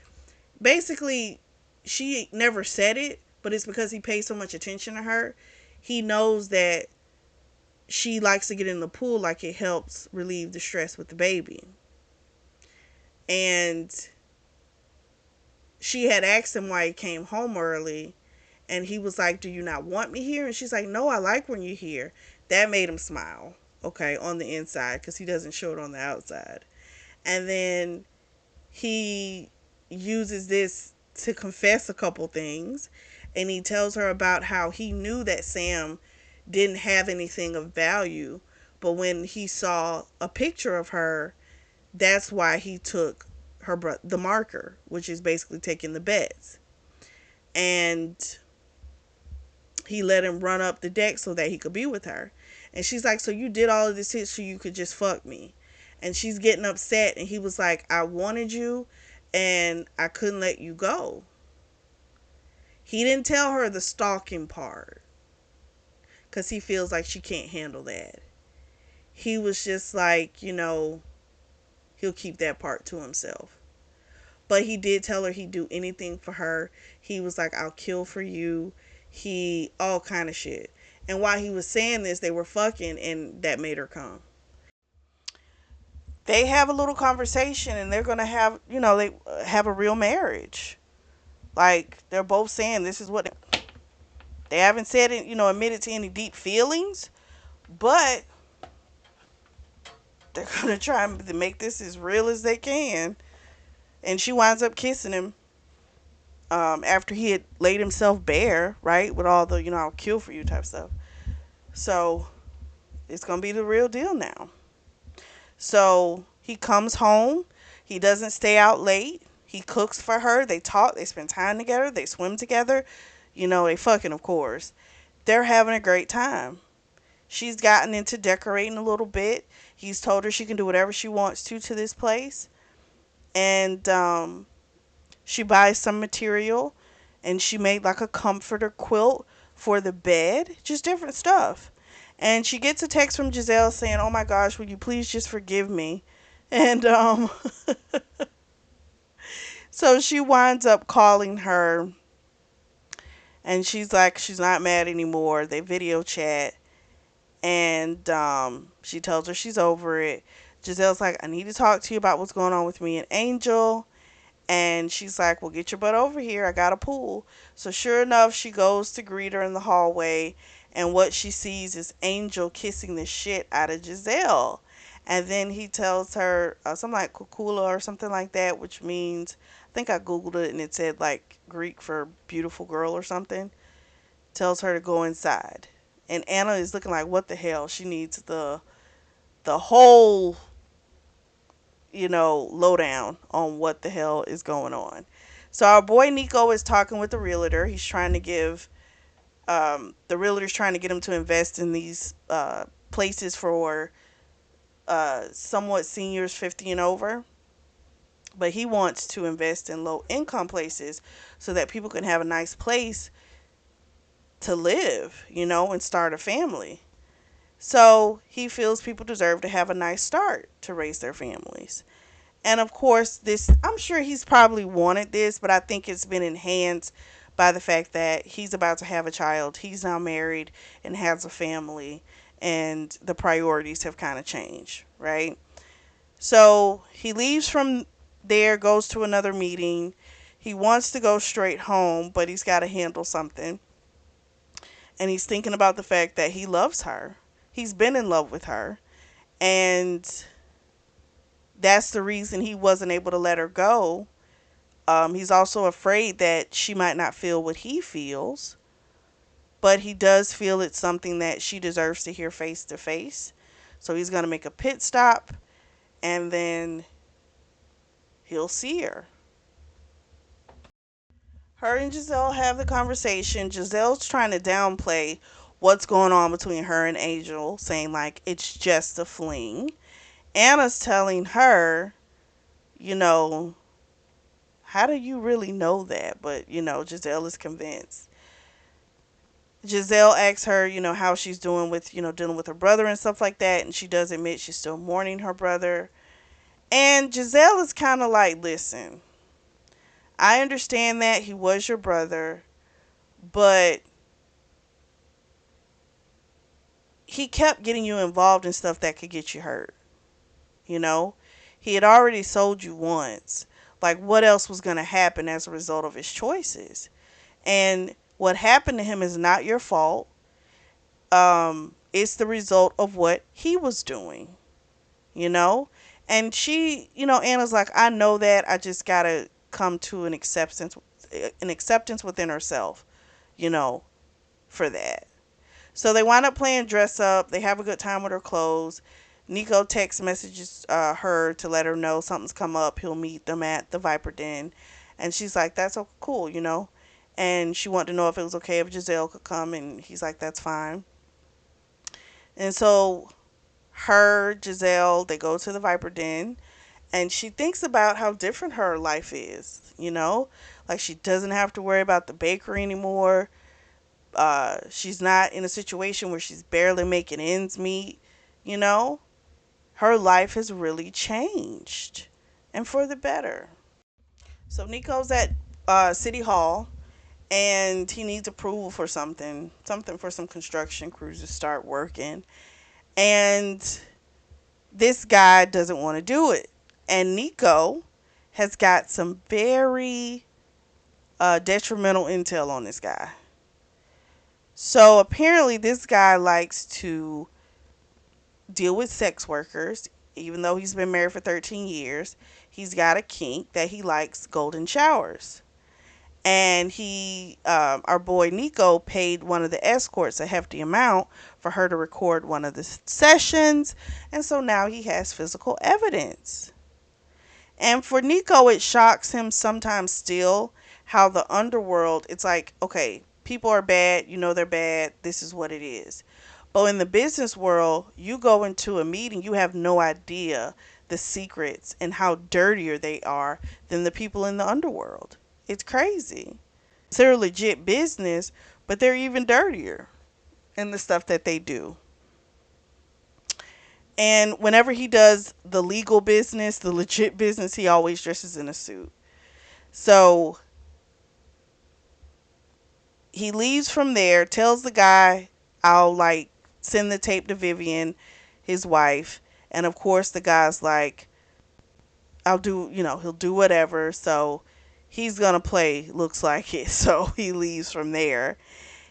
S1: basically she never said it, but it's because he pays so much attention to her. He knows that she likes to get in the pool, like it helps relieve the stress with the baby. And she had asked him why he came home early, and he was like, "Do you not want me here?" And she's like, "No, I like when you're here." That made him smile, okay, on the inside, because he doesn't show it on the outside. And then he uses this to confess a couple things, and he tells her about how he knew that Sam didn't have anything of value, but when he saw a picture of her, that's why he took the marker, which is basically taking the bets. And he let him run up the deck so that he could be with her. And she's like, "So you did all of this shit so you could just fuck me?" And she's getting upset, and he was like, "I wanted you and I couldn't let you go." He didn't tell her the stalking part because he feels like she can't handle that. He was just like, he'll keep that part to himself. But he did tell her he'd do anything for her. He was like, "I'll kill for you." He, all kind of shit. And while he was saying this, they were fucking, and that made her come. They have a little conversation, and they're gonna have, they have a real marriage. Like, they're both saying this is what they haven't said it, admitted to any deep feelings, but they're gonna try to make this as real as they can. And she winds up kissing him, after he had laid himself bare, right, with all the, "I'll kill for you" type stuff. So it's gonna be the real deal now. So he comes home. He doesn't stay out late. He cooks for her. They talk. They spend time together. They swim together. They fucking, of course. They're having a great time. She's gotten into decorating a little bit. He's told her she can do whatever she wants to this place. And she buys some material, and she made like a comforter quilt for the bed. Just different stuff. And she gets a text from Giselle saying, "Oh my gosh, will you please just forgive me?" And so she winds up calling her, and she's like, she's not mad anymore. They video chat, and she tells her she's over it. Giselle's like, "I need to talk to you about what's going on with me and Angel." And she's like, "Well, get your butt over here. I got a pool." So sure enough, she goes to greet her in the hallway, and what she sees is Angel kissing the shit out of Giselle. And then he tells her something like kukula or something like that, which means, I think I googled it and it said like Greek for beautiful girl or something. Tells her to go inside, and Anna is looking like, what the hell? She needs the whole, lowdown on what the hell is going on. So our boy Nico is talking with the realtor. He's trying to give, the realtor's trying to get him to invest in these places for somewhat seniors 50 and over. But he wants to invest in low income places so that people can have a nice place to live, and start a family. So he feels people deserve to have a nice start to raise their families. And of course, this, I'm sure he's probably wanted this, but I think it's been enhanced by the fact that he's about to have a child. He's now married and has a family, and the priorities have kind of changed, right? So he leaves from there, goes to another meeting. He wants to go straight home, but he's got to handle something. And he's thinking about the fact that he loves her. He's been in love with her. And that's the reason he wasn't able to let her go. He's also afraid that she might not feel what he feels, but he does feel it's something that she deserves to hear face to face. So he's going to make a pit stop, and then he'll see her. Her and Giselle have the conversation. Giselle's trying to downplay what's going on between her and Angel, saying like it's just a fling. Anna's telling her, you know, how do you really know that? But, Giselle is convinced. Giselle asks her, how she's doing with, dealing with her brother and stuff like that. And she does admit she's still mourning her brother. And Giselle is kind of like, listen, I understand that he was your brother, but he kept getting you involved in stuff that could get you hurt. You know, he had already sold you once. Like, what else was going to happen as a result of his choices? And what happened to him is not your fault. It's the result of what he was doing, you know? And she, Anna's like, I know that. I just got to come to an acceptance within herself, you know, for that. So they wind up playing dress up. They have a good time with her clothes. Nico text messages her to let her know something's come up. He'll meet them at the Viper Den. And she's like, that's so cool, you know? And she wanted to know if it was okay if Giselle could come. And he's like, that's fine. And so Giselle, they go to the Viper Den. And she thinks about how different her life is, you know? Like, she doesn't have to worry about the bakery anymore. She's not in a situation where she's barely making ends meet, you know? Her life has really changed and for the better. So Nico's at City Hall and he needs approval for something for some construction crews to start working. And this guy doesn't want to do it. And Nico has got some very detrimental intel on this guy. So apparently, this guy likes to deal with sex workers, even though he's been married for 13 years. He's got a kink that he likes golden showers. And our boy Nico, paid one of the escorts a hefty amount for her to record one of the sessions. And so now he has physical evidence. And for Nico, it shocks him sometimes still how the underworld, it's like, okay, people are bad, you know they're bad, this is what it is. But in the business world, you go into a meeting, you have no idea the secrets and how dirtier they are than the people in the underworld. It's crazy. They're legit business, but they're even dirtier in the stuff that they do. And whenever he does the legal business, the legit business, he always dresses in a suit. So he leaves from there, tells the guy, I'll like send the tape to Vivian, his wife. And of course, the guy's like, he'll do whatever. So he's going to play, looks like it. So he leaves from there.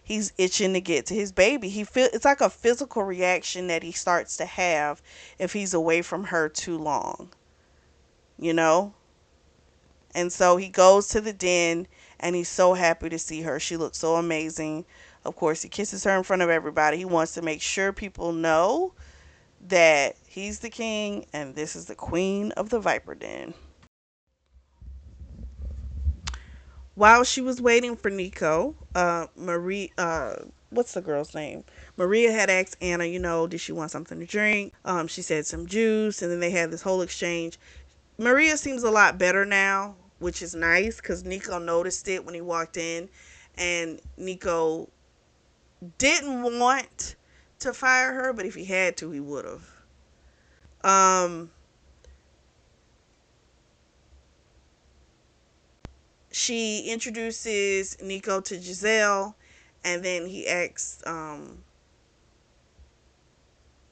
S1: He's itching to get to his baby. It's like a physical reaction that he starts to have if he's away from her too long, you know? And so he goes to the den and he's so happy to see her. She looks so amazing. Of course, he kisses her in front of everybody. He wants to make sure people know that he's the king and this is the queen of the Viper Den. While she was waiting for Nico, what's the girl's name? Maria had asked Anna, did she want something to drink? She said some juice, and then they had this whole exchange. Maria seems a lot better now, which is nice because Nico noticed it when he walked in, and Nico didn't want to fire her, but if he had to, he would have. She introduces Nico to Giselle, and then he asks,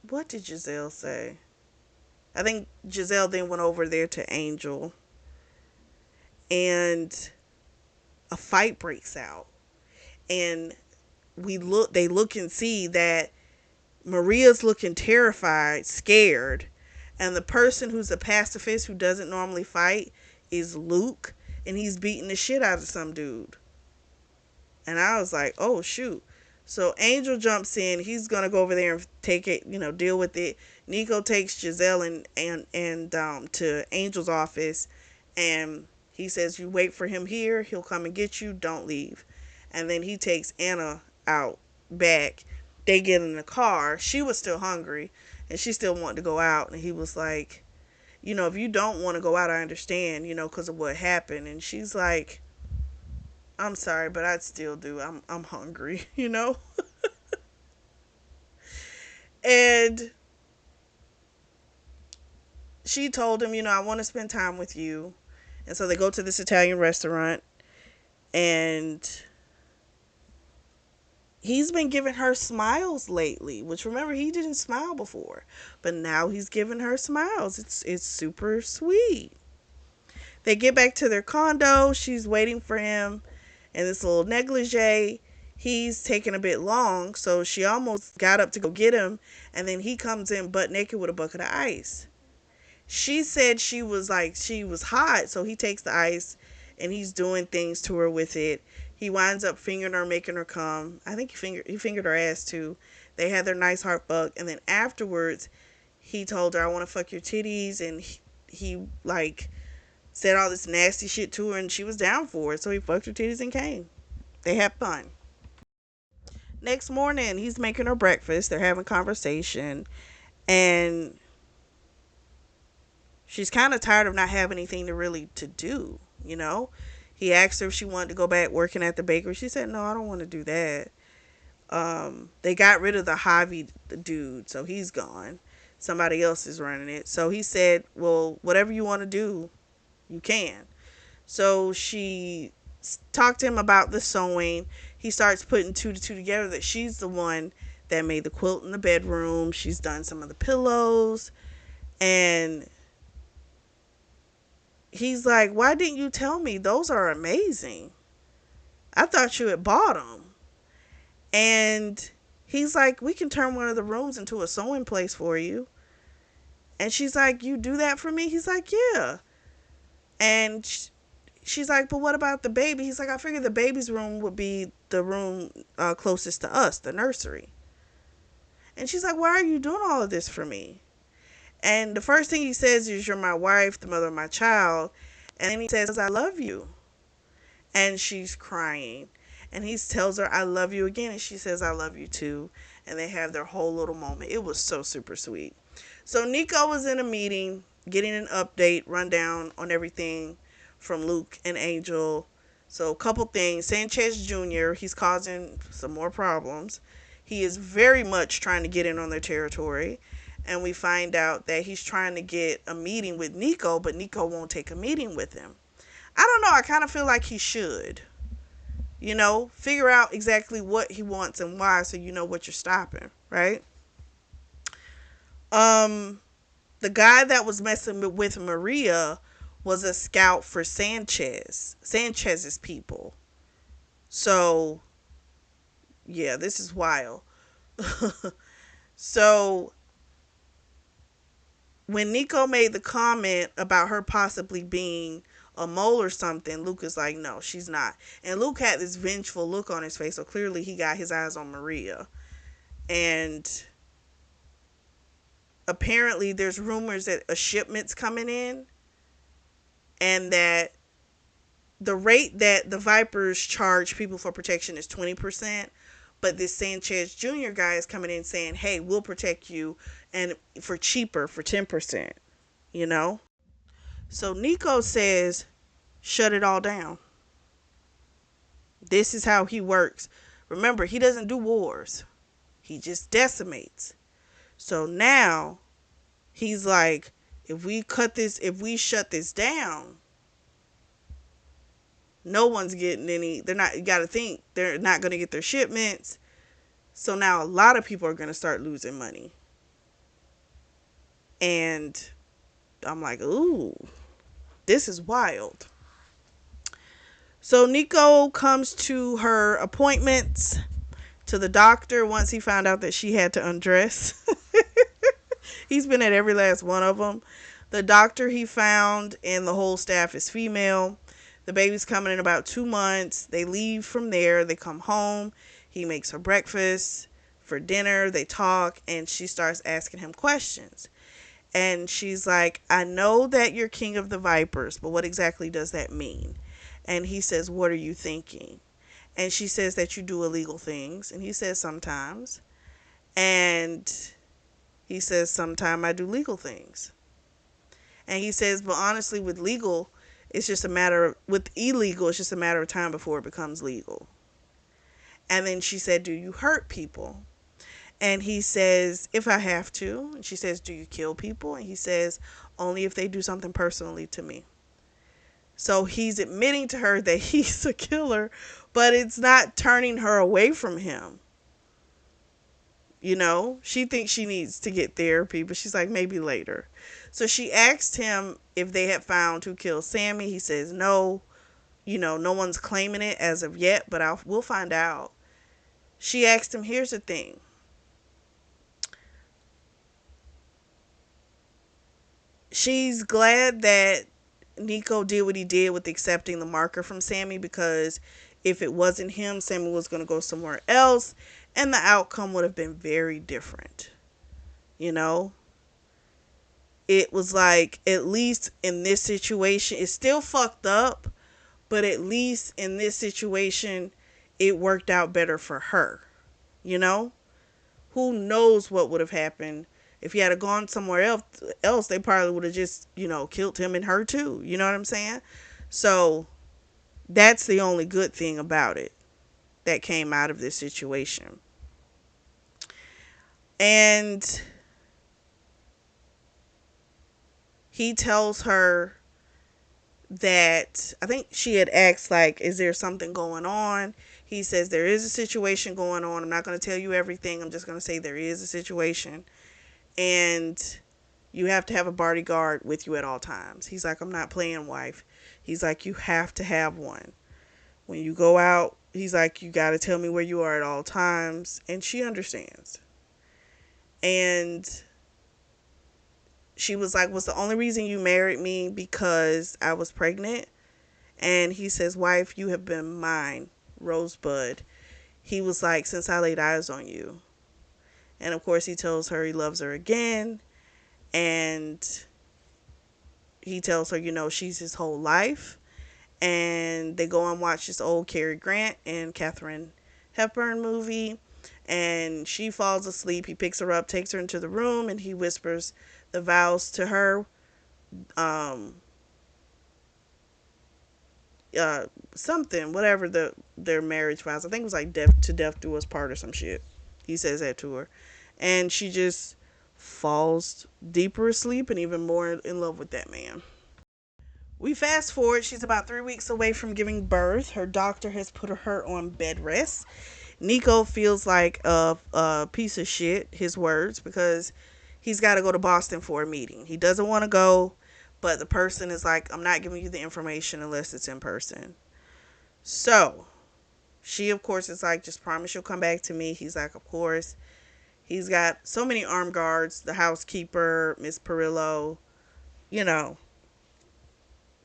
S1: what did Giselle say? I think Giselle then went over there to Angel, and a fight breaks out. And they look and see that Maria's looking terrified, scared, and the person who's a pacifist who doesn't normally fight is Luke, and he's beating the shit out of some dude. And I was like, oh shoot. So Angel jumps in. He's gonna go over there and take it, deal with it. Nico takes Giselle and to Angel's office, and he says, "You wait for him here. He'll come and get you. Don't leave." And then he takes Anna out back. They get in the car. She was still hungry, and she still wanted to go out. And he was like, if you don't want to go out, I understand, because of what happened. And she's like, I'm sorry, but I'd still do. I'm hungry, And she told him, I want to spend time with you. And so they go to this Italian restaurant, and he's been giving her smiles lately, which, remember, he didn't smile before, but now he's giving her smiles. It's super sweet. They get back to their condo. She's waiting for him in this little negligee. He's taking a bit long, so she almost got up to go get him, and then he comes in butt naked with a bucket of ice. She said she was hot, so he takes the ice and he's doing things to her with it. He winds up fingering her, making her come. I think he fingered her ass too. They had their nice heart fuck, and then afterwards he told her, "I want to fuck your titties," and he like said all this nasty shit to her, and she was down for it. So he fucked her titties and came. They had fun. Next morning, he's making her breakfast. They're having conversation, and she's kind of tired of not having anything to really to do. You know, he asked her if she wanted to go back working at the bakery. She said, "No, I don't want to do that." They got rid of the Javi dude, so he's gone. Somebody else is running it. So he said, "Well, whatever you want to do, you can." So she talked to him about the sewing. He starts putting two to two together that she's the one that made the quilt in the bedroom. She's done some of the pillows. And he's like, "Why didn't you tell me? Those are amazing. I thought you had bought them." And he's like, "We can turn one of the rooms into a sewing place for you." And she's like, "You do that for me?" He's like, "Yeah." And she's like, "But what about the baby?" He's like, "I figured the baby's room would be the room closest to us, the nursery." And she's like, "Why are you doing all of this for me?" And the first thing he says is, "You're my wife, the mother of my child." And then he says, "I love you." And she's crying. And he tells her, "I love you" again. And she says, "I love you too." And they have their whole little moment. It was so super sweet. So Nico was in a meeting, getting an update, rundown on everything from Luke and Angel. So a couple things. Sanchez Jr., he's causing some more problems. He is very much trying to get in on their territory. And we find out that he's trying to get a meeting with Nico, but Nico won't take a meeting with him. I don't know. I kind of feel like he should. Figure out exactly what he wants and why, so you know what you're stopping, right? Um, the guy that was messing with Maria was a scout for Sanchez's people. So, yeah, this is wild. So, when Nico made the comment about her possibly being a mole or something, Luke is like, "No, she's not." And Luke had this vengeful look on his face, so clearly he got his eyes on Maria. And apparently there's rumors that a shipment's coming in, and that the rate that the Vipers charge people for protection is 20%, but this Sanchez Jr. guy is coming in saying, "Hey, we'll protect you, and for cheaper, for 10%, you know? So Nico says, "Shut it all down." This is how he works. Remember, he doesn't do wars. He just decimates. So now he's like, if we shut this down, no one's getting any. They're not. You got to think they're not going to get their shipments. So now a lot of people are going to start losing money. And I'm like, ooh, this is wild. So Nico comes to her appointments to the doctor once he found out that she had to undress. He's been at every last one of them. The doctor he found and the whole staff is female. The baby's coming in about 2 months. They leave from there. They come home. He makes her breakfast for dinner. They talk, and she starts asking him questions. And she's like, "I know that you're king of the vipers, but what exactly does that mean?" And he says, "What are you thinking?" And she says that you do illegal things. And he says, "Sometimes." And he says, "Sometimes I do legal things." And he says, "But honestly, with illegal, it's just a matter of time before it becomes legal." And then she said, "Do you hurt people?" And he says, "If I have to." And she says, "Do you kill people?" And he says, "Only if they do something personally to me." So he's admitting to her that he's a killer, but it's not turning her away from him. She thinks she needs to get therapy, but she's like, maybe later. So she asked him if they had found who killed Sammy. He says no. No one's claiming it as of yet, but we'll find out. She asked him, here's the thing. She's glad that Nico did what he did with accepting the marker from Sammy, because if it wasn't him, Sammy was going to go somewhere else and the outcome would have been very different. You know? It was like, at least in this situation, it's still fucked up, but at least in this situation, it worked out better for her. You know? Who knows what would have happened if he had gone somewhere else, they probably would have just, killed him and her too. You know what I'm saying? So that's the only good thing about it that came out of this situation. And he tells her that, I think she had asked, like, is there something going on? He says there is a situation going on. I'm not going to tell you everything. I'm just going to say there is a situation. And you have to have a bodyguard with you at all times. He's like, I'm not playing, wife. He's like, you have to have one. When you go out, he's like, you got to tell me where you are at all times. And she understands. And she was like, was the only reason you married me because I was pregnant? And he says, wife, you have been mine, Rosebud. He was like, since I laid eyes on you. And of course, he tells her he loves her again. And he tells her, she's his whole life. And they go and watch this old Cary Grant and Katharine Hepburn movie. And she falls asleep. He picks her up, takes her into the room, and he whispers the vows to her. Something, whatever their marriage vows. I think it was like death do us part or some shit. He says that to her. And she just falls deeper asleep and even more in love with that man. We fast forward. She's about 3 weeks away from giving birth. Her doctor has put her on bed rest. Nico feels like a piece of shit, his words, because he's got to go to Boston for a meeting. He doesn't want to go, but the person is like, I'm not giving you the information unless it's in person. So she, of course, is like, just promise you'll come back to me. He's like, of course. He's got so many armed guards, the housekeeper, Miss Perillo,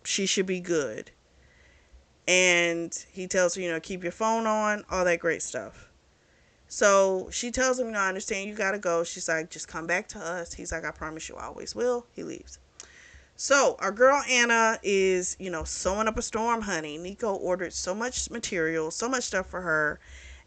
S1: she should be good. And he tells her, keep your phone on, all that great stuff. So she tells him, I understand you gotta go. She's like, just come back to us. He's like, I promise you I always will. He leaves. So our girl Anna is, sewing up a storm, honey. Nico ordered so much material, so much stuff for her.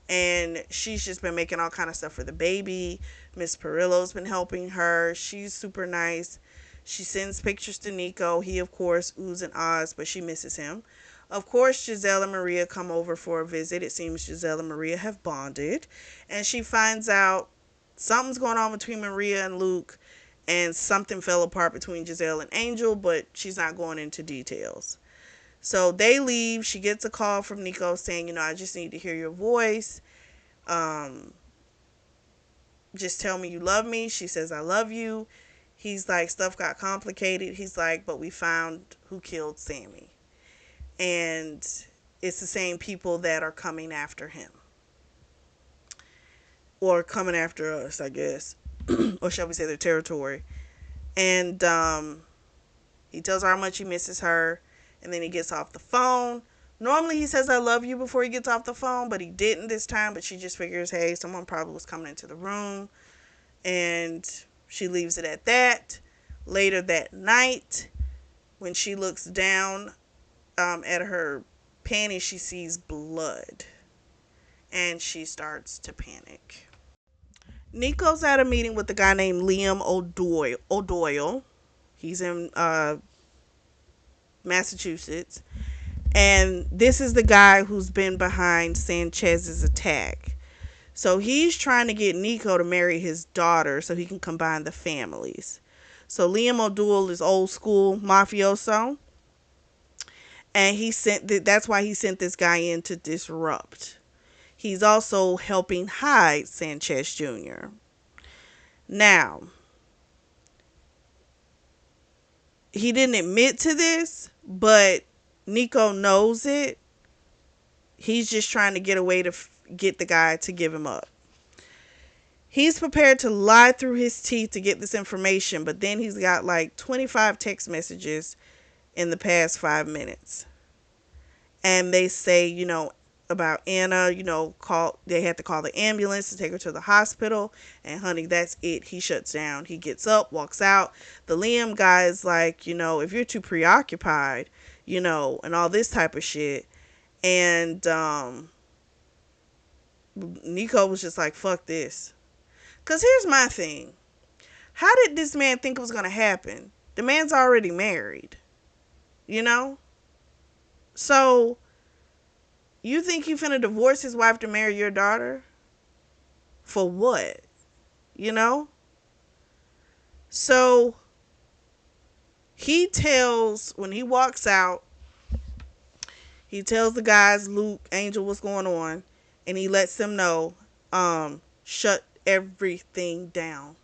S1: And she's just been making all kind of stuff for the baby. Miss Perillo's been helping her. She's super nice. She sends pictures to Nico. He, of course, oohs and ahs, but she misses him. Of course, Giselle and Maria come over for a visit. It seems Giselle and Maria have bonded. And she finds out something's going on between Maria and Luke. And something fell apart between Giselle and Angel, but she's not going into details. So they leave. She gets a call from Nico saying, I just need to hear your voice. Just tell me you love me. She says, I love you. He's like, stuff got complicated. He's like, but we found who killed Sammy. And it's the same people that are coming after him. Or coming after us, I guess. Or shall we say their territory. And he tells her how much he misses her. And then he gets off the phone. Normally he says I love you before he gets off the phone, but he didn't this time. But she just figures, hey, someone probably was coming into the room. And she leaves it at that. Later that night, when she looks down at her panties, she sees blood. And she starts to panic. Nico's at a meeting with a guy named Liam O'Doyle. He's in Massachusetts. And this is the guy who's been behind Sanchez's attack. So he's trying to get Nico to marry his daughter so he can combine the families. So Liam O'Doyle is old school mafioso. And that's why he sent this guy in to disrupt. He's also helping hide Sanchez Jr. Now, he didn't admit to this, but Nico knows it. He's just trying to get a way to get the guy to give him up. He's prepared to lie through his teeth to get this information, but then he's got like 25 text messages in the past 5 minutes. And they say, about Anna, they had to call the ambulance to take her to the hospital. And honey, that's it. He shuts down. He gets up, walks out. The Liam guy is like, if you're too preoccupied, and all this type of shit. And Nico was just like, fuck this. Because here's my thing. How did this man think it was going to happen? The man's already married. You know? So, you think he finna divorce his wife to marry your daughter? For what? You know? So, when he walks out, he tells the guys, Luke, Angel, what's going on. And he lets them know, shut everything down.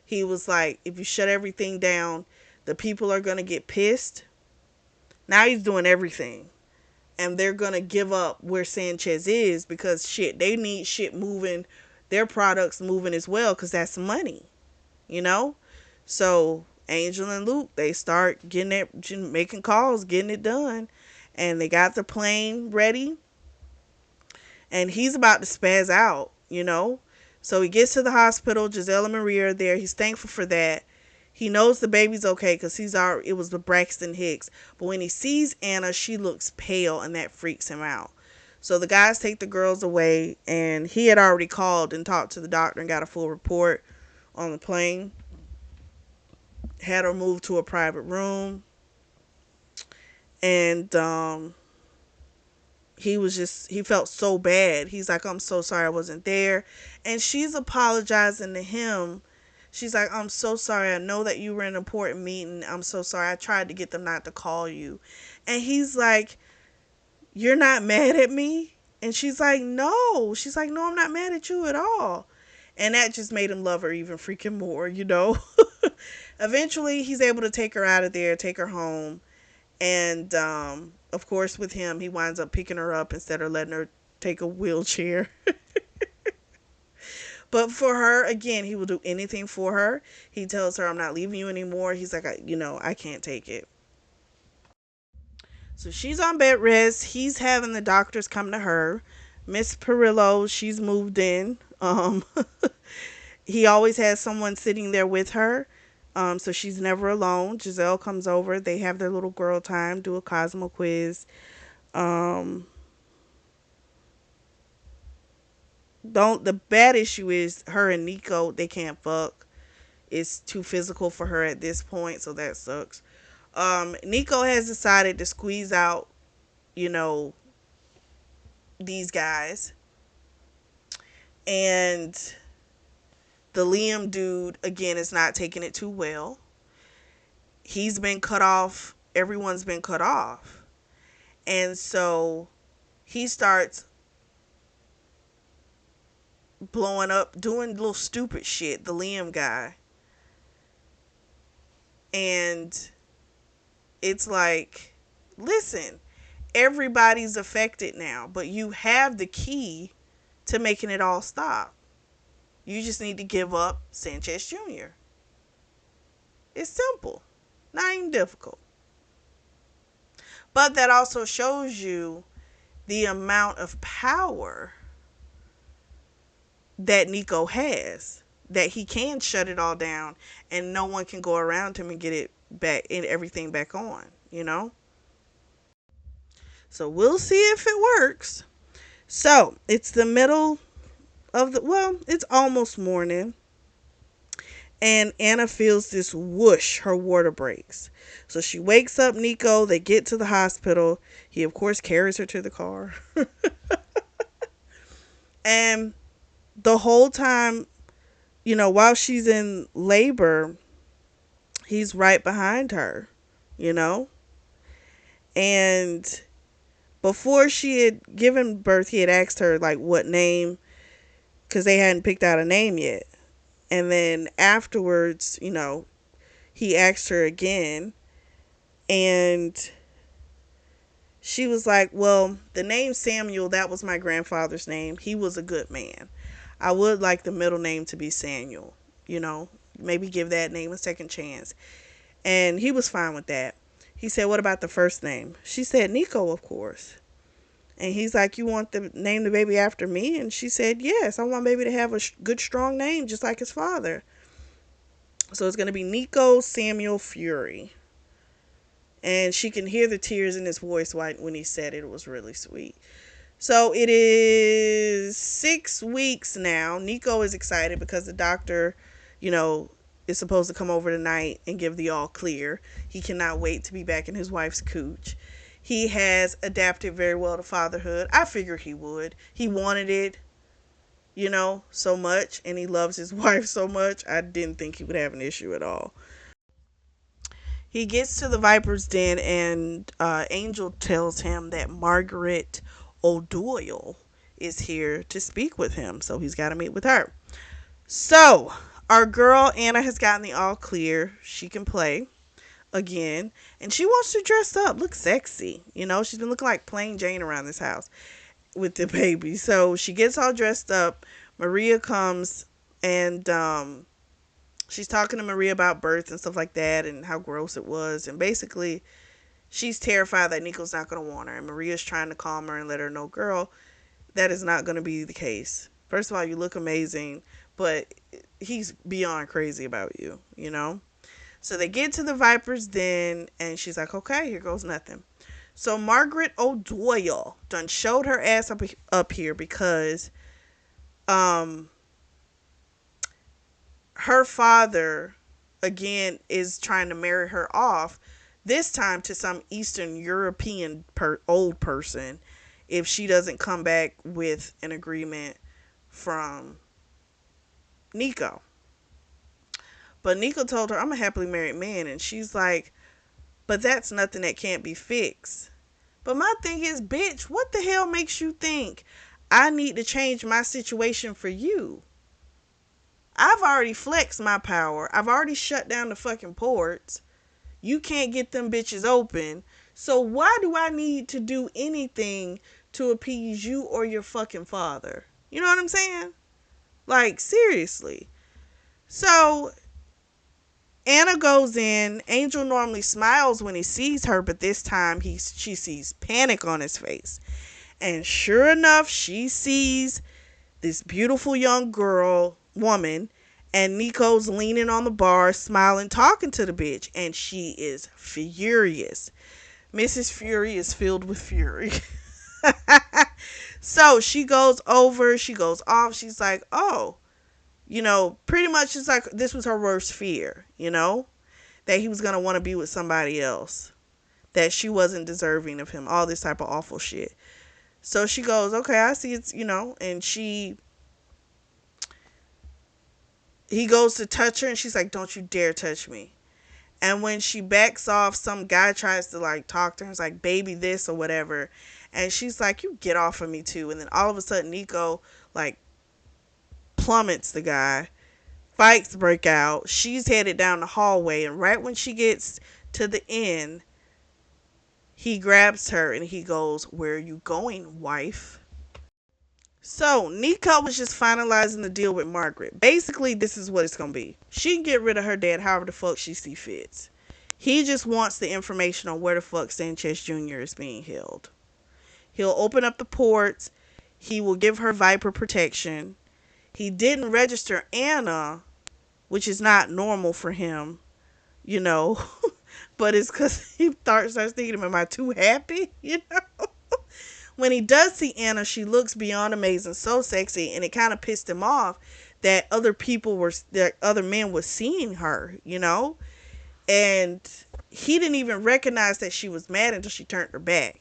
S1: He was like, if you shut everything down, the people are going to get pissed. Now he's doing everything. And they're going to give up where Sanchez is because shit, they need shit moving, their products moving as well because that's money, So Angel and Luke, they start making calls, getting it done. And they got the plane ready. And he's about to spaz out. So he gets to the hospital. Giselle and Maria are there. He's thankful for that. He knows the baby's okay because it was the Braxton Hicks. But when he sees Anna, she looks pale and that freaks him out. So the guys take the girls away, and he had already called and talked to the doctor and got a full report on the plane. Had her moved to a private room. And he felt so bad. He's like, I'm so sorry I wasn't there. And she's apologizing to him. She's like, I'm so sorry. I know that you were in an important meeting. I'm so sorry. I tried to get them not to call you. And he's like, you're not mad at me? And she's like, no. She's like, no, I'm not mad at you at all. And that just made him love her even freaking more, Eventually, he's able to take her out of there, take her home. And, of course, with him, he winds up picking her up instead of letting her take a wheelchair. But for her, again, he will do anything for her. He tells her, I'm not leaving you anymore. He's like, I can't take it. So she's on bed rest. He's having the doctors come to her. Miss Perillo, she's moved in. He always has someone sitting there with her. So she's never alone. Giselle comes over. They have their little girl time, do a Cosmo quiz. The bad issue is her and Nico, they can't fuck. It's too physical for her at this point, so that sucks. Nico has decided to squeeze out, these guys. And the Liam dude, again, is not taking it too well. He's been cut off. Everyone's been cut off. And so he starts blowing up, doing little stupid shit, the Liam guy. And it's like, listen, everybody's affected now, but you have the key to making it all stop. You just need to give up Sanchez Jr. It's simple, not even difficult. But that also shows you the amount of power that Nico has, that he can shut it all down and no one can go around him and get it back and everything back on, So we'll see if it works. So it's the middle of it's almost morning. And Anna feels this whoosh, her water breaks. So she wakes up Nico. They get to the hospital. He, of course, carries her to the car. And the whole time, while she's in labor, he's right behind her, And before she had given birth, he had asked her, like, what name, because they hadn't picked out a name yet. And then afterwards, he asked her again, and she was like, well, the name Samuel, that was my grandfather's name. He was a good man. I would like the middle name to be Samuel, maybe give that name a second chance. And he was fine with that. He said, what about the first name? She said, Nico, of course. And he's like, you want to name the baby after me? And she said, yes, I want baby to have a good, strong name, just like his father. So it's going to be Nico Samuel Fury. And she can hear the tears in his voice when he said it. It was really sweet. So it is 6 weeks now. Nico is excited because the doctor, is supposed to come over tonight and give the all clear. He cannot wait to be back in his wife's cooch. He has adapted very well to fatherhood. I figured he would. He wanted it, so much, and he loves his wife so much. I didn't think he would have an issue at all. He gets to the Viper's Den, and Angel tells him that Margaret O'Doyle is here to speak with him, so he's got to meet with her. So, our girl Anna has gotten the all clear. She can play again, and she wants to dress up, look sexy. She's been looking like plain Jane around this house with the baby. So she gets all dressed up. Maria comes, and she's talking to Maria about birth and stuff like that and how gross it was. And basically, she's terrified that Nico's not going to want her. And Maria's trying to calm her and let her know, girl, that is not going to be the case. First of all, you look amazing, but he's beyond crazy about you, So they get to the Viper's Den, and she's like, okay, here goes nothing. So Margaret O'Doyle done showed her ass up here because her father, again, is trying to marry her off, this time to some Eastern European old person, if she doesn't come back with an agreement from Nico. But Nico told her, I'm a happily married man. And she's like, but that's nothing that can't be fixed. But my thing is, bitch, what the hell makes you think I need to change my situation for you? I've already flexed my power. I've already shut down the fucking ports. You can't get them bitches open. So why do I need to do anything to appease you or your fucking father? You know what I'm saying? Like, seriously. So Anna goes in. Angel normally smiles when he sees her, but this time she sees panic on his face. And sure enough, she sees this beautiful young woman, and Nico's leaning on the bar, smiling, talking to the bitch, and she is furious. Mrs. Fury is filled with fury. So she goes off, she's like, oh, pretty much it's like this was her worst fear, that he was going to want to be with somebody else, that she wasn't deserving of him, all this type of awful shit. So she goes, okay, I see it's, and he goes to touch her, and she's like, don't you dare touch me. And when she backs off, some guy tries to like talk to her. It's like, baby this or whatever. And she's like, you get off of me too. And then all of a sudden Nico like plummets the guy. Fights break out. She's headed down the hallway. And right when she gets to the end, he grabs her and he goes, where are you going, wife? So, Nico was just finalizing the deal with Margaret. Basically, this is what it's going to be. She can get rid of her dad however the fuck she see fits. He just wants the information on where the fuck Sanchez Jr. is being held. He'll open up the ports. He will give her Viper protection. He didn't register Anna, which is not normal for him, but it's because he starts thinking, am I too happy, When he does see Anna, she looks beyond amazing, so sexy, and it kind of pissed him off that other men were seeing her, and he didn't even recognize that she was mad until she turned her back.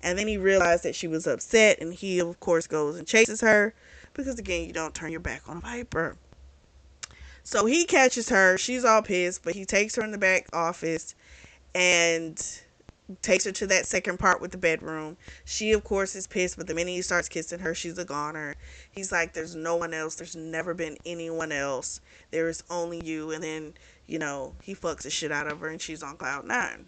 S1: And then he realized that she was upset, and he, of course, goes and chases her, because, again, you don't turn your back on a Viper. So he catches her. She's all pissed, but he takes her in the back office, and takes her to that second part with the bedroom. She, of course, is pissed, but the minute he starts kissing her, she's a goner. He's like, there's no one else. There's never been anyone else. There is only you. And then, he fucks the shit out of her and she's on cloud nine.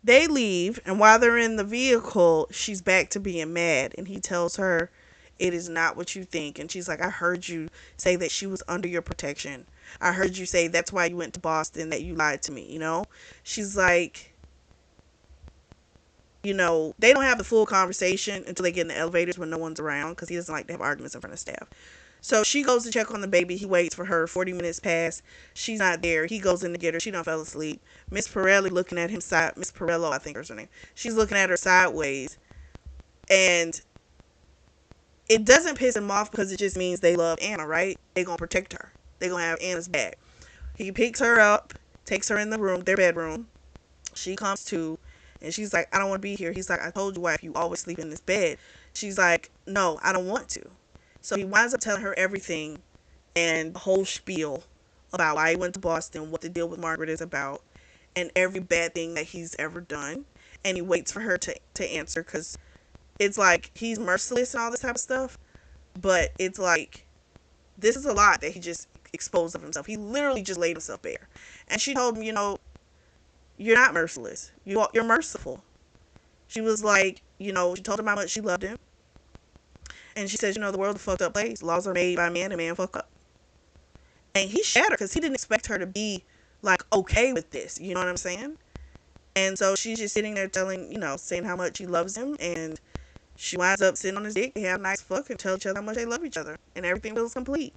S1: They leave, and while they're in the vehicle, she's back to being mad. And he tells her, it is not what you think. And she's like, I heard you say that she was under your protection. I heard you say that's why you went to Boston, that you lied to me. She's like, they don't have the full conversation until they get in the elevators when no one's around, because he doesn't like to have arguments in front of staff. So she goes to check on the baby. He waits for her. 40 minutes pass. She's not there. He goes in to get her. She done fell asleep. Miss Pirelli looking at him Miss Pirello, I think is her name. She's looking at her sideways. And it doesn't piss him off because it just means they love Anna, right? They gonna protect her. They gonna have Anna's back. He picks her up, takes her in the room, their bedroom. She comes to, and she's like, I don't want to be here. He's like, I told you, wife, you always sleep in this bed. She's like, no, I don't want to. So he winds up telling her everything and the whole spiel about why he went to Boston, what the deal with Margaret is about, and every bad thing that he's ever done. And he waits for her to answer, because it's like he's merciless and all this type of stuff. But it's like, this is a lot that he just exposed of himself. He literally just laid himself bare. And she told him, you're not merciless. You're merciful. She was like, she told him how much she loved him. And she says, the world's a fucked up place. Laws are made by man and man fuck up. And he shattered because he didn't expect her to be, like, okay with this. You know what I'm saying? And so she's just sitting there saying how much he loves him. And she winds up sitting on his dick. They have a nice fuck and tell each other how much they love each other. And everything feels complete.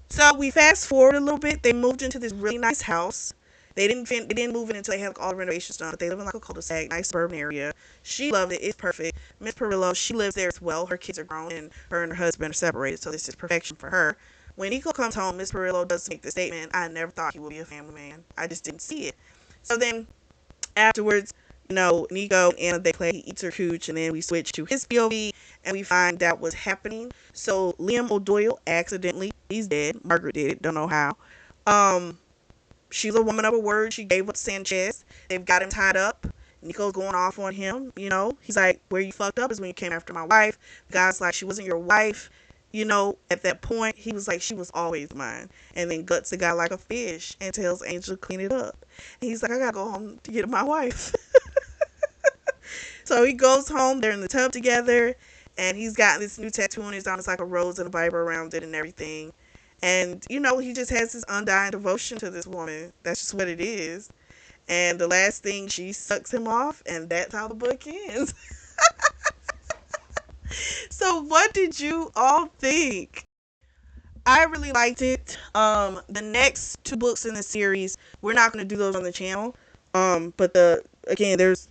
S1: So we fast forward a little bit. They moved into this really nice house. They didn't move in until they had all the renovations done. But they live in like a cul-de-sac, nice suburban area. She loved it. It's perfect. Miss Perillo, she lives there as well. Her kids are grown and her and her husband are separated. So this is perfection for her. When Nico comes home, Miss Perillo does make the statement, I never thought he would be a family man. I just didn't see it. So then afterwards, Nico and Anna, they play, he eats her cooch, and then we switch to his POV and we find out what's happening. So Liam O'Doyle accidentally, he's dead. Margaret did it. Don't know how. She's a woman of her word. She gave up Sanchez. They've got him tied up. Nico's going off on him, He's like, where you fucked up is when you came after my wife. The guy's like, she wasn't your wife. At that point, he was like, she was always mine. And then guts the guy like a fish and tells Angel to clean it up. And he's like, I gotta go home to get my wife. So he goes home. They're in the tub together. And he's got this new tattoo on his arm. It's like a rose and a Bible around it and everything. And, he just has this undying devotion to this woman. That's just what it is. And the last thing, she sucks him off, and that's how the book ends. So what did you all think? I really liked it. The next two books in the series, we're not going to do those on the channel. But there's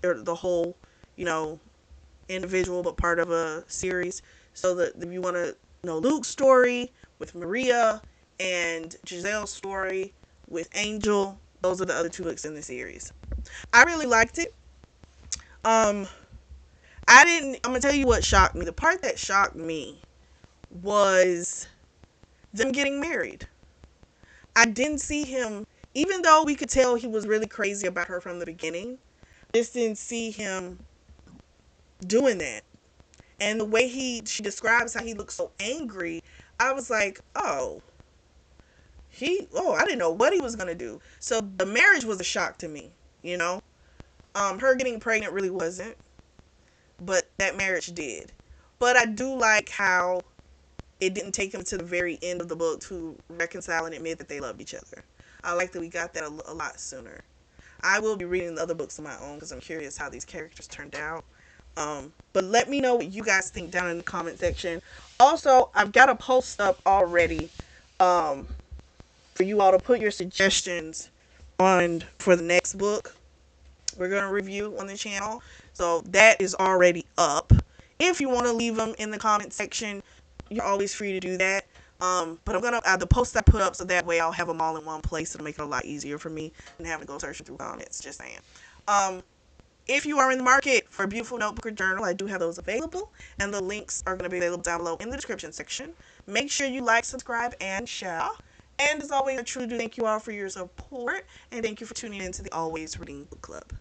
S1: the whole, individual but part of a series. So that if you want to know Luke's story with Maria and Giselle's story with Angel, those are the other two books in the series. I really liked it. I'm gonna tell you what shocked me. The part that shocked me was them getting married. I didn't see him, even though we could tell he was really crazy about her from the beginning, just didn't see him doing that. And the way she describes how he looks so angry, I was like, I didn't know what he was going to do. So the marriage was a shock to me, Her getting pregnant really wasn't, but that marriage did. But I do like how it didn't take him to the very end of the book to reconcile and admit that they loved each other. I like that we got that a lot sooner. I will be reading the other books on my own because I'm curious how these characters turned out. But let me know what you guys think down in the comment section. Also, I've got a post up already for you all to put your suggestions on for the next book we're going to review on the channel. So that is already up. If you want to leave them in the comment section, you're always free to do that. But I'm going to add the posts I put up so that way I'll have them all in one place. It'll make it a lot easier for me than having to go searching through comments. Just saying. If you are in the market for a beautiful notebook or journal, I do have those available. And the links are going to be available down below in the description section. Make sure you like, subscribe, and share. And as always, I truly do thank you all for your support, and thank you for tuning into the Always Reading Book Club.